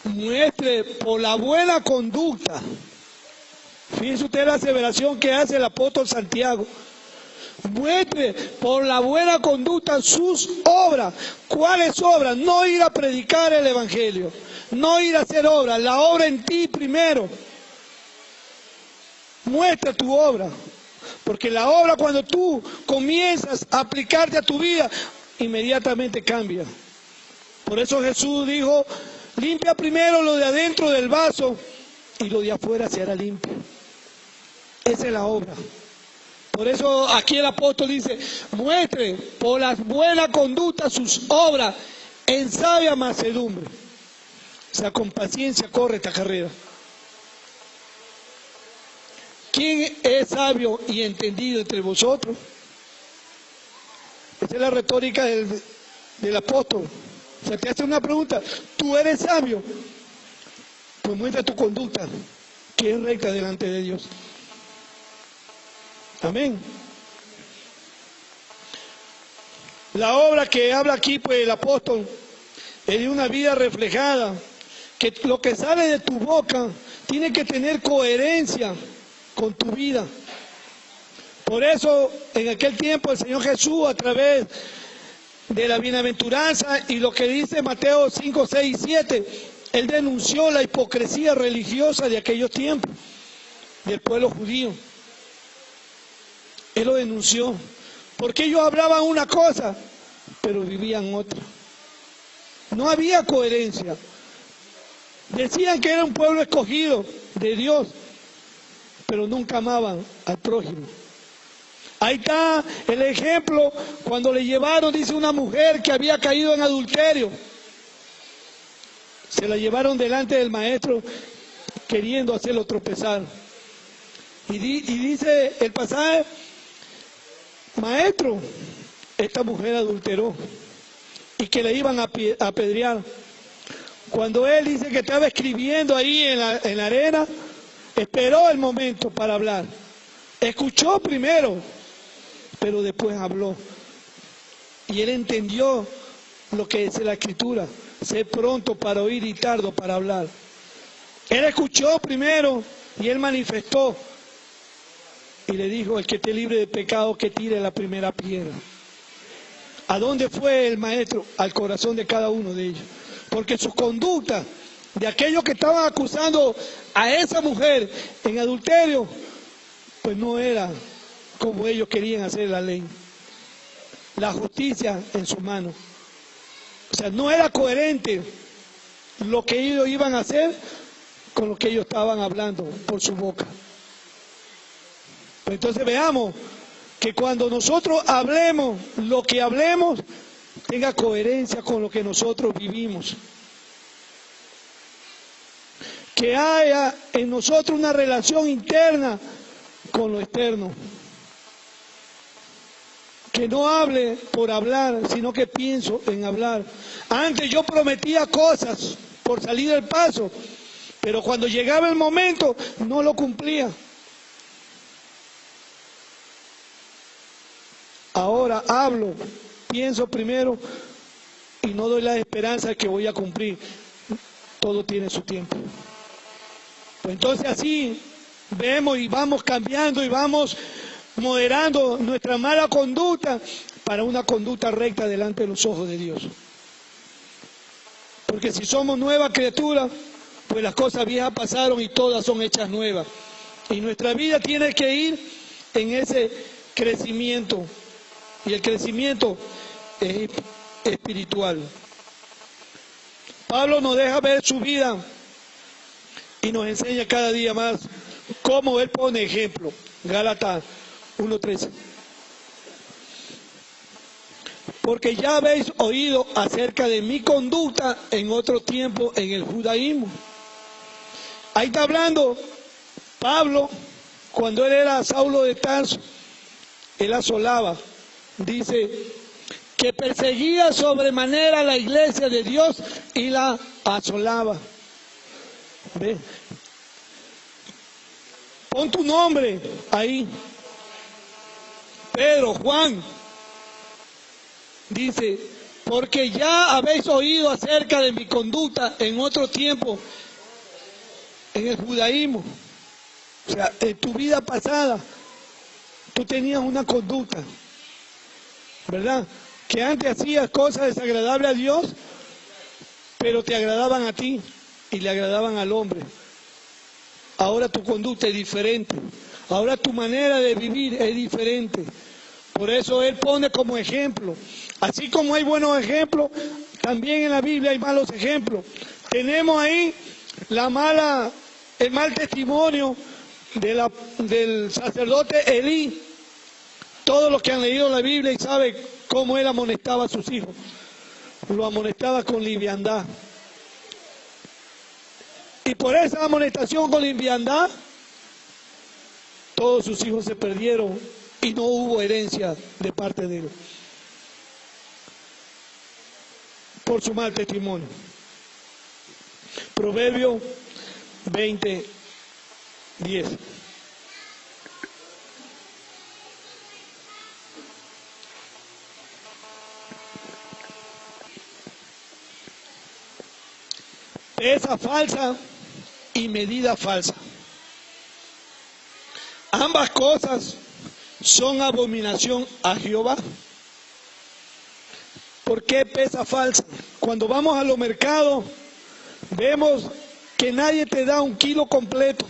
Muestre por la buena conducta. Fíjense usted la aseveración que hace el apóstol Santiago. Muestre por la buena conducta sus obras. ¿Cuáles obras? No ir a predicar el Evangelio, no ir a hacer obras, la obra en ti primero. Muestra tu obra, porque la obra, cuando tú comienzas a aplicarte a tu vida, inmediatamente cambia. Por eso Jesús dijo, limpia primero lo de adentro del vaso y lo de afuera se hará limpio. Esa es la obra. Por eso aquí el apóstol dice, muestre por la buena conducta sus obras en sabia mansedumbre. O sea, con paciencia corre esta carrera. ¿Quién es sabio y entendido entre vosotros? Esa es la retórica del apóstol. O sea, te hace una pregunta, ¿tú eres sabio? Pues muestra tu conducta, que es recta delante de Dios. Amén. La obra que habla aquí, pues, el apóstol, es de una vida reflejada, que lo que sale de tu boca tiene que tener coherencia con tu vida. Por eso en aquel tiempo el Señor Jesús, a través de la bienaventuranza y lo que dice Mateo 5, 6 y 7, Él denunció la hipocresía religiosa de aquellos tiempos, del pueblo judío. Él lo denunció, porque ellos hablaban una cosa, pero vivían otra. No había coherencia. Decían que era un pueblo escogido de Dios, pero nunca amaban al prójimo. Ahí está el ejemplo cuando le llevaron, dice, una mujer que había caído en adulterio. Se la llevaron delante del maestro queriendo hacerlo tropezar. Y dice el pasaje, maestro, esta mujer adulteró, y que le iban a apedrear. Cuando él dice que estaba escribiendo ahí en la arena, esperó el momento para hablar. Escuchó primero, pero después habló. Y él entendió lo que dice la Escritura: sé pronto para oír y tardo para hablar. Él escuchó primero y él manifestó. Y le dijo: el que esté libre de pecado, que tire la primera piedra. ¿A dónde fue el maestro? Al corazón de cada uno de ellos. Porque su conducta, de aquellos que estaban acusando a esa mujer en adulterio, pues no era como ellos querían hacer la ley. La justicia en su mano. O sea, no era coherente lo que ellos iban a hacer con lo que ellos estaban hablando por su boca. Pues entonces veamos que cuando nosotros hablemos, lo que hablemos tenga coherencia con lo que nosotros vivimos. Que haya en nosotros una relación interna con lo externo. Que no hable por hablar, sino que pienso en hablar. Antes yo prometía cosas por salir del paso, pero cuando llegaba el momento no lo cumplía. Ahora hablo, pienso primero y no doy la esperanza de que voy a cumplir. Todo tiene su tiempo. Pues entonces así vemos y vamos cambiando y vamos moderando nuestra mala conducta para una conducta recta delante de los ojos de Dios. Porque si somos nuevas criaturas, pues las cosas viejas pasaron y todas son hechas nuevas. Y nuestra vida tiene que ir en ese crecimiento. Y el crecimiento es espiritual. Pablo nos deja ver su vida y nos enseña cada día más cómo él pone ejemplo. Gálatas 1:13. Porque ya habéis oído acerca de mi conducta en otro tiempo en el judaísmo. Ahí está hablando Pablo, cuando él era Saulo de Tarso, él asolaba. Dice que perseguía sobremanera la iglesia de Dios y la asolaba. ¿Ve? Pon tu nombre ahí. Pedro, Juan. Dice, porque ya habéis oído acerca de mi conducta en otro tiempo en el judaísmo. O sea, en tu vida pasada, tú tenías una conducta, ¿verdad? Que antes hacías cosas desagradables a Dios, pero te agradaban a ti y le agradaban al hombre. Ahora tu conducta es diferente. Ahora tu manera de vivir es diferente. Por eso él pone como ejemplo. Así como hay buenos ejemplos, también en la Biblia hay malos ejemplos. Tenemos ahí el mal testimonio del sacerdote Elí. Todos los que han leído la Biblia y saben cómo él amonestaba a sus hijos. Lo amonestaba con liviandad. Y por esa amonestación con liviandad, todos sus hijos se perdieron y no hubo herencia de parte de él. Por su mal testimonio. Proverbio 20:10. Pesa falsa y medida falsa. ambas cosas son abominación a Jehová. ¿Por qué pesa falsa? Cuando vamos a los mercados, vemos que nadie te da un kilo completo.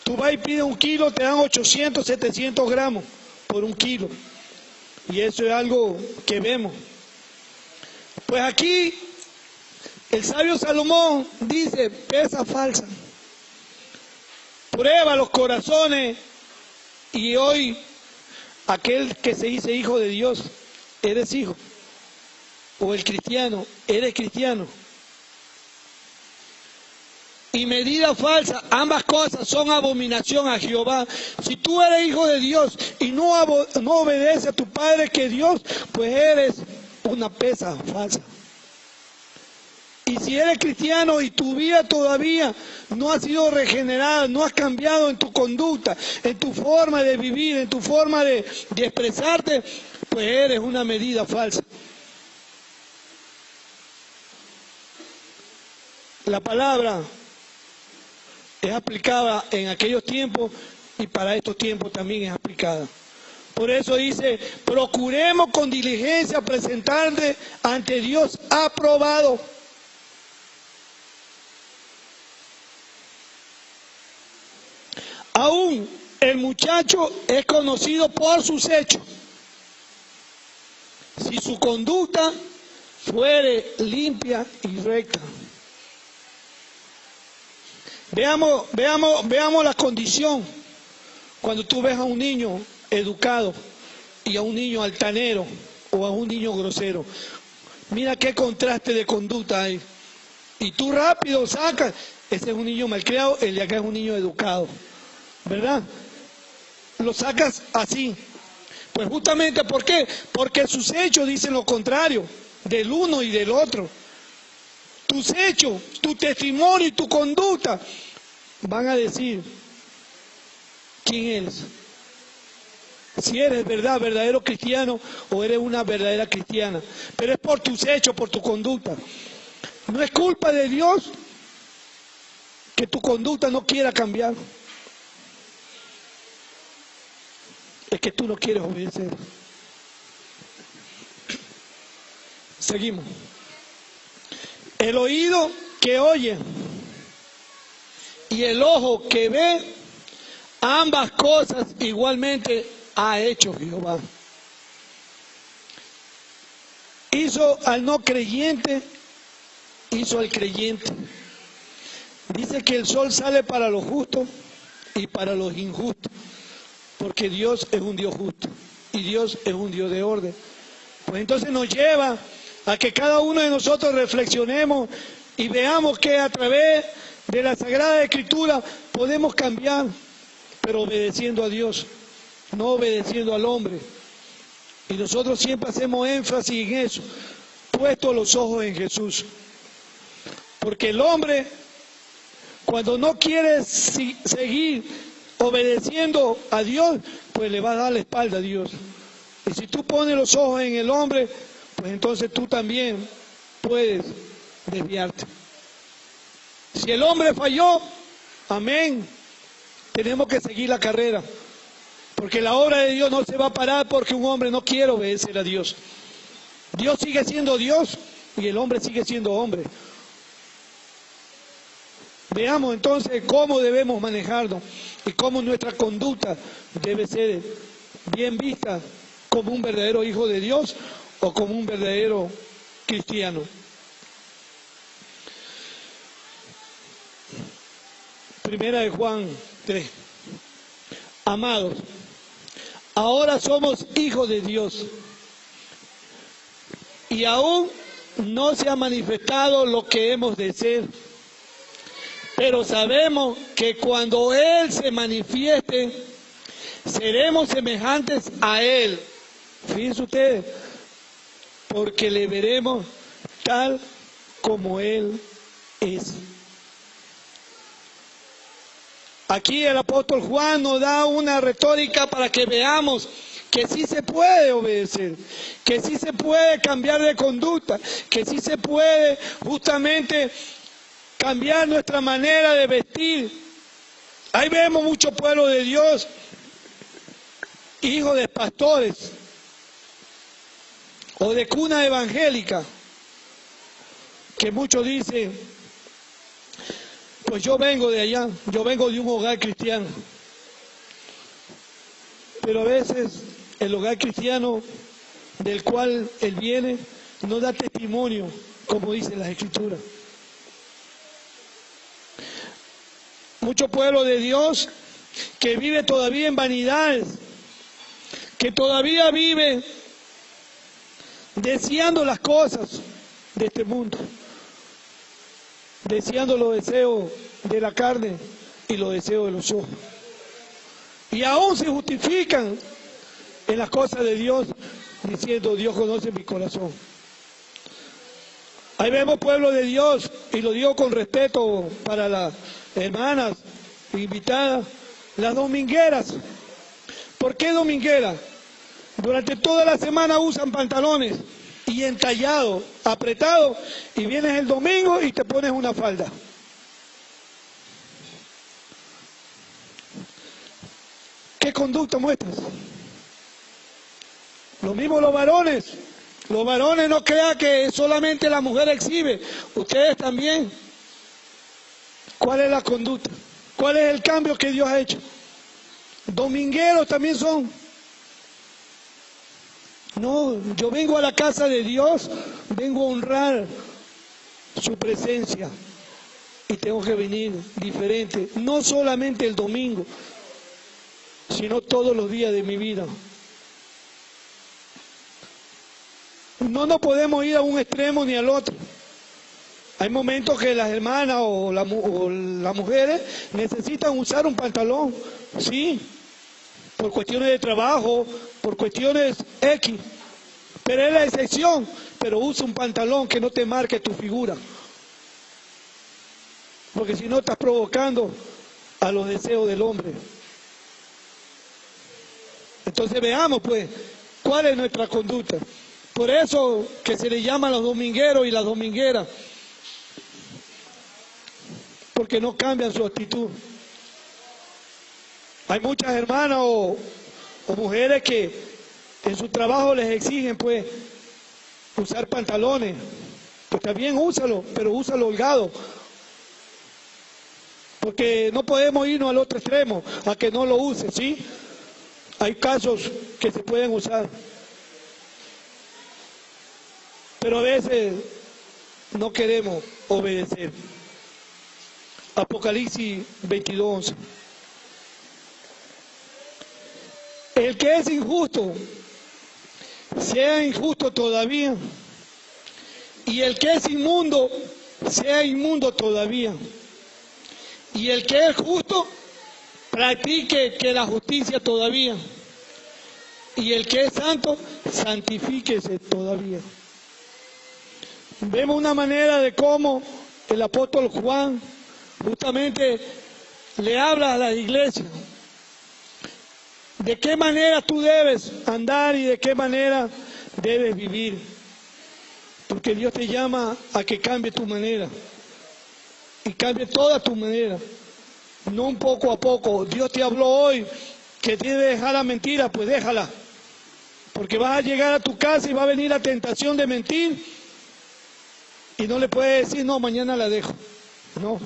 Tú vas y pides un kilo, te dan 800, 700 gramos por un kilo. Y eso es algo que vemos. Pues aquí el sabio Salomón dice, pesa falsa. Prueba los corazones. Y hoy, aquel que se dice hijo de Dios, eres hijo. O el cristiano, eres cristiano. Y medida falsa, ambas cosas son abominación a Jehová. Si tú eres hijo de Dios y no obedeces a tu Padre que es Dios, pues eres una pesa falsa. Y si eres cristiano y tu vida todavía no ha sido regenerada, no has cambiado en tu conducta, en tu forma de vivir, en tu forma de expresarte, pues eres una medida falsa. La palabra es aplicada en aquellos tiempos y para estos tiempos también es aplicada. Por eso dice, procuremos con diligencia presentarte ante Dios aprobado. Aún el muchacho es conocido por sus hechos. Si su conducta fuere limpia y recta. Veamos la condición. Cuando tú ves a un niño educado y a un niño altanero o a un niño grosero, mira qué contraste de conducta hay. Y tú rápido sacas, ese es un niño malcriado, el de acá es un niño educado, ¿verdad? Lo sacas así. Pues justamente, ¿por qué? Porque sus hechos dicen lo contrario del uno y del otro. Tus hechos, tu testimonio y tu conducta van a decir quién eres. Si eres verdadero cristiano o eres una verdadera cristiana. Pero es por tus hechos, por tu conducta. No es culpa de Dios que tu conducta no quiera cambiar. Es que tú no quieres obedecer. Seguimos. El oído que oye y el ojo que ve, ambas cosas igualmente ha hecho Jehová. Hizo al no creyente, hizo al creyente. Dice que el sol sale para los justos y para los injustos, porque Dios es un Dios justo y Dios es un Dios de orden. Pues entonces nos lleva a que cada uno de nosotros reflexionemos y veamos que a través de la Sagrada Escritura podemos cambiar, pero obedeciendo a Dios, no obedeciendo al hombre. Y nosotros siempre hacemos énfasis en eso, puesto los ojos en Jesús. Porque el hombre, cuando no quiere seguir obedeciendo a Dios, pues le va a dar la espalda a Dios. Y si tú pones los ojos en el hombre, pues entonces tú también puedes desviarte. Si el hombre falló, amén, tenemos que seguir la carrera. Porque la obra de Dios no se va a parar porque un hombre no quiere obedecer a Dios. Dios sigue siendo Dios y el hombre sigue siendo hombre. Veamos entonces cómo debemos manejarnos y cómo nuestra conducta debe ser bien vista como un verdadero hijo de Dios o como un verdadero cristiano. Primera de Juan 3. Amados, ahora somos hijos de Dios y aún no se ha manifestado lo que hemos de ser, pero sabemos que cuando Él se manifieste, seremos semejantes a Él. Fíjense ustedes, porque le veremos tal como Él es. Aquí el apóstol Juan nos da una retórica para que veamos que sí se puede obedecer, que sí se puede cambiar de conducta, que sí se puede justamente cambiar nuestra manera de vestir Ahí vemos mucho pueblo de Dios, hijos de pastores o de cuna evangélica, que muchos dicen, pues yo vengo de allá, yo vengo de un hogar cristiano. Pero a veces el hogar cristiano del cual él viene no da testimonio, como dicen las Escrituras. Mucho pueblo de Dios que vive todavía en vanidades, que todavía vive deseando las cosas de este mundo, deseando los deseos de la carne y los deseos de los ojos. Y aún se justifican en las cosas de Dios, diciendo, Dios conoce mi corazón. Ahí vemos pueblo de Dios, y lo digo con respeto para las hermanas invitadas, las domingueras. ¿Por qué domingueras? Durante toda la semana usan pantalones y entallados, apretados, y vienes el domingo y te pones una falda. ¿Qué conducta muestras? Lo mismo los varones. Los varones no crean que solamente la mujer exhibe, ustedes también. ¿Cuál es la conducta? ¿Cuál es el cambio que Dios ha hecho? Domingueros también son. No, yo vengo a la casa de Dios, vengo a honrar su presencia y tengo que venir diferente, no solamente el domingo, sino todos los días de mi vida. No nos podemos ir a un extremo ni al otro. Hay momentos que las hermanas o las mujeres necesitan usar un pantalón, sí, por cuestiones de trabajo, por cuestiones X, pero es la excepción. Pero usa un pantalón que no te marque tu figura, porque si no estás provocando a los deseos del hombre. Entonces veamos pues cuál es nuestra conducta. Por eso que se le llama a los domingueros y las domingueras, porque no cambian su actitud. Hay muchas hermanas o mujeres que en su trabajo les exigen pues usar pantalones. Pues también úsalo, pero úsalo holgado. Porque no podemos irnos al otro extremo, a que no lo use, ¿sí? Hay casos que se pueden usar. Pero a veces no queremos obedecer. Apocalipsis 22:11. El que es injusto, sea injusto todavía. Y el que es inmundo, sea inmundo todavía. Y el que es justo, practique que la justicia todavía. Y el que es santo, santifíquese todavía. Vemos una manera de cómo el apóstol Juan justamente le habla a la iglesia. De qué manera tú debes andar y de qué manera debes vivir. Porque Dios te llama a que cambie tu manera. Y cambie toda tu manera. No un poco a poco. Dios te habló hoy que tienes que dejar la mentira, pues déjala. Porque vas a llegar a tu casa y va a venir la tentación de mentir. Y no le puedes decir, no, mañana la dejo. No,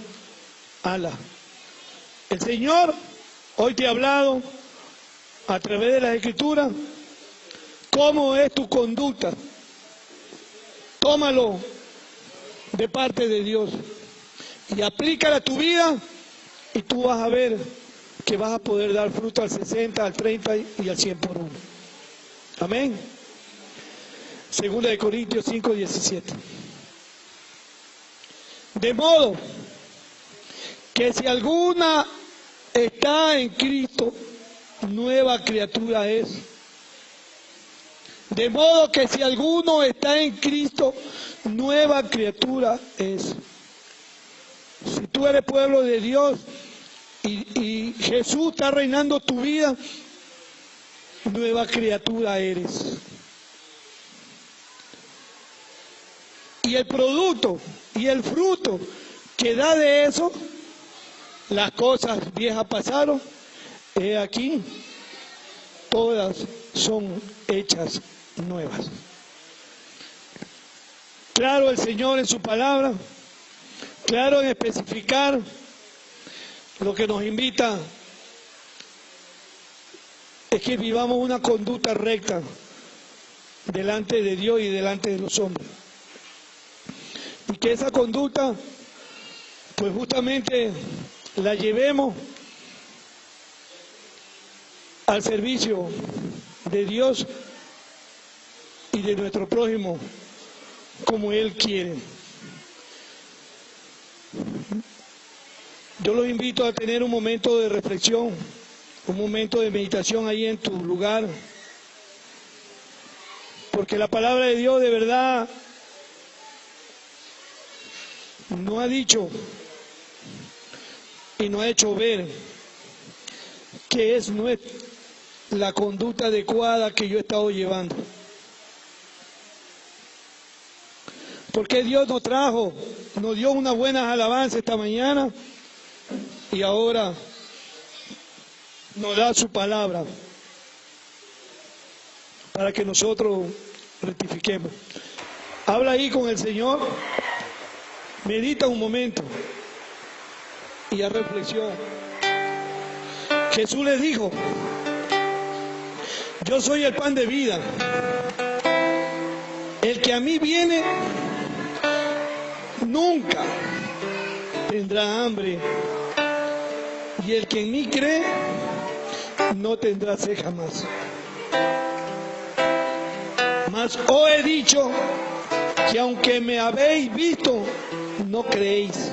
ala. El Señor hoy te ha hablado a través de las Escrituras cómo es tu conducta. Tómalo de parte de Dios y aplícala a tu vida y tú vas a ver que vas a poder dar fruto al 60, al 30 y al 100 por uno. Amén. Segunda de Corintios 5:17. De modo que si alguna está en Cristo, nueva criatura es. De modo que si alguno está en Cristo, nueva criatura es. Si tú eres pueblo de Dios y Jesús está reinando tu vida, nueva criatura eres. Y el producto y el fruto que da de eso las cosas viejas pasaron, he aquí, todas son hechas nuevas. Claro el Señor en su palabra, claro en especificar lo que nos invita es que vivamos una conducta recta delante de Dios y delante de los hombres. Y que esa conducta, pues justamente la llevemos al servicio de Dios y de nuestro prójimo como Él quiere. Yo los invito a tener un momento de reflexión, un momento de meditación ahí en tu lugar, porque la palabra de Dios de verdad nos ha dicho y nos ha hecho ver que es la conducta adecuada que yo he estado llevando. Porque Dios nos dio unas buenas alabanzas esta mañana y ahora nos da su palabra para que nosotros rectifiquemos. Habla ahí con el Señor, medita un momento y haz reflexión. Jesús les dijo: yo soy el pan de vida. El que a mí viene nunca tendrá hambre, y el que en mí cree no tendrá sed jamás. Mas os he dicho que aunque me habéis visto, no creéis.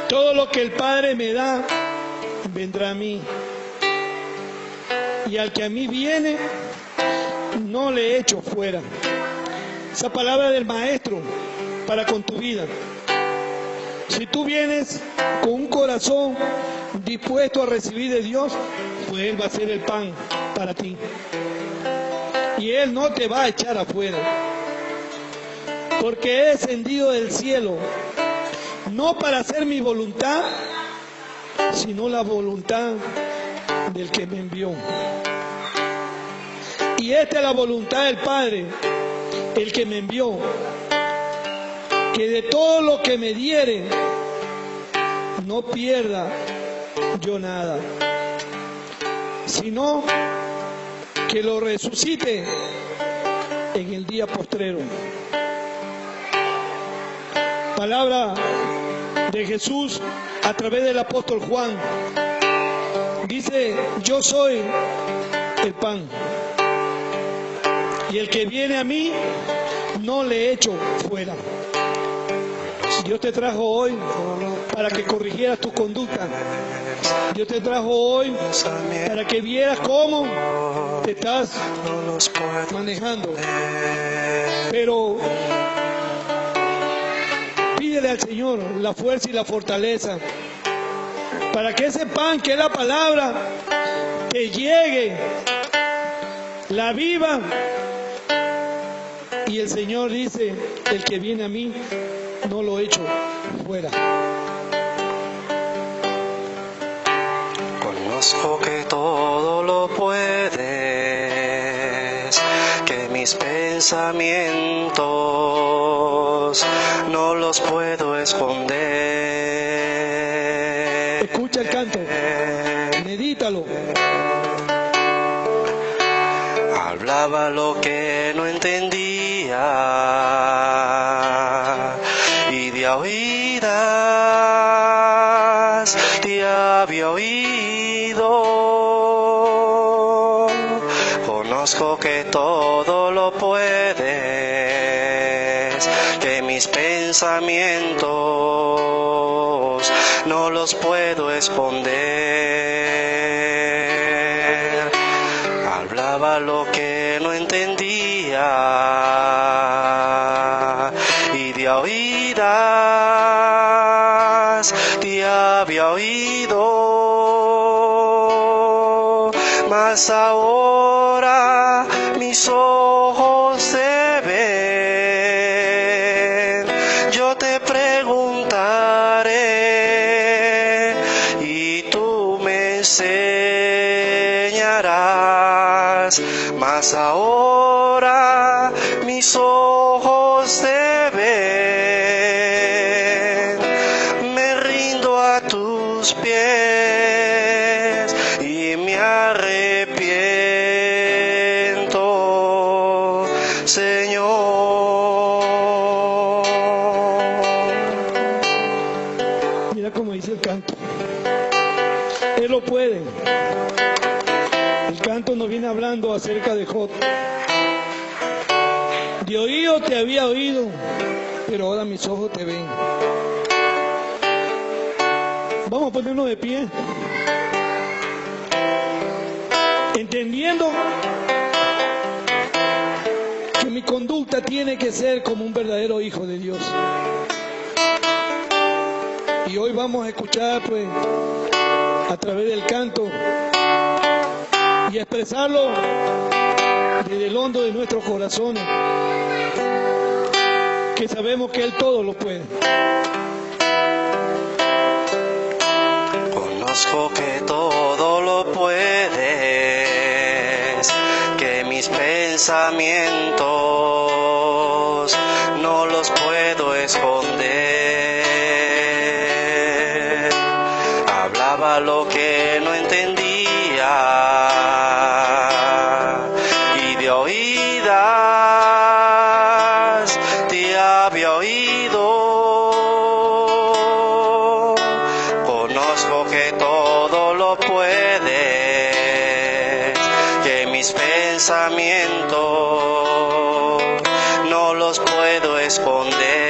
Todo lo que el Padre me da, vendrá a mí. Y al que a mí viene, no le echo fuera. Esa palabra del Maestro para con tu vida. Si tú vienes con un corazón dispuesto a recibir de Dios, pues Él va a ser el pan para ti. Y Él no te va a echar afuera. Porque he descendido del cielo, no para hacer mi voluntad, sino la voluntad del que me envió. Y esta es la voluntad del Padre, el que me envió, que de todo lo que me diere, no pierda yo nada, sino que lo resucite en el día postrero. Palabra de Jesús a través del apóstol Juan. Dice: yo soy el pan, y el que viene a mí no le echo fuera. Dios te trajo hoy para que corrigieras tu conducta. Dios te trajo hoy para que vieras cómo te estás manejando. Pero pídele al Señor la fuerza y la fortaleza para que ese pan que es la palabra te llegue, la viva. Y el Señor dice: el que viene a mí, no lo echo fuera. Conozco que todo lo puedes, que mis pensamientos no los puedo esconder. Escucha el canto, medítalo. Hablaba lo que no entendía, y de oídas te había oído. Conozco que todo lo puedes, que mis pensamientos no los puedo esconder. Hablaba lo que no entendía, y de oídas te había oído. Mas ahora mis ojos te ven. Yo te preguntaré: piedras, mas ahora mis ojos te ven. Me rindo a tus pies y me arrepiento, Señor. Mira cómo dice el canto. Él lo puede. El canto nos viene hablando acerca de Job. De oído te había oído, pero ahora mis ojos te ven. Vamos a ponernos de pie, entendiendo que mi conducta tiene que ser como un verdadero hijo de Dios. Y hoy vamos a escuchar, pues, a través del canto y expresarlo desde el hondo de nuestros corazones, que sabemos que Él todo lo puede. Conozco que todo lo puedes, que mis pensamientos no los puedo esconder. Hablaba lo que no entendía y de oídas te había oído. Conozco que todo lo puedes, que mis pensamientos no los puedo esconder.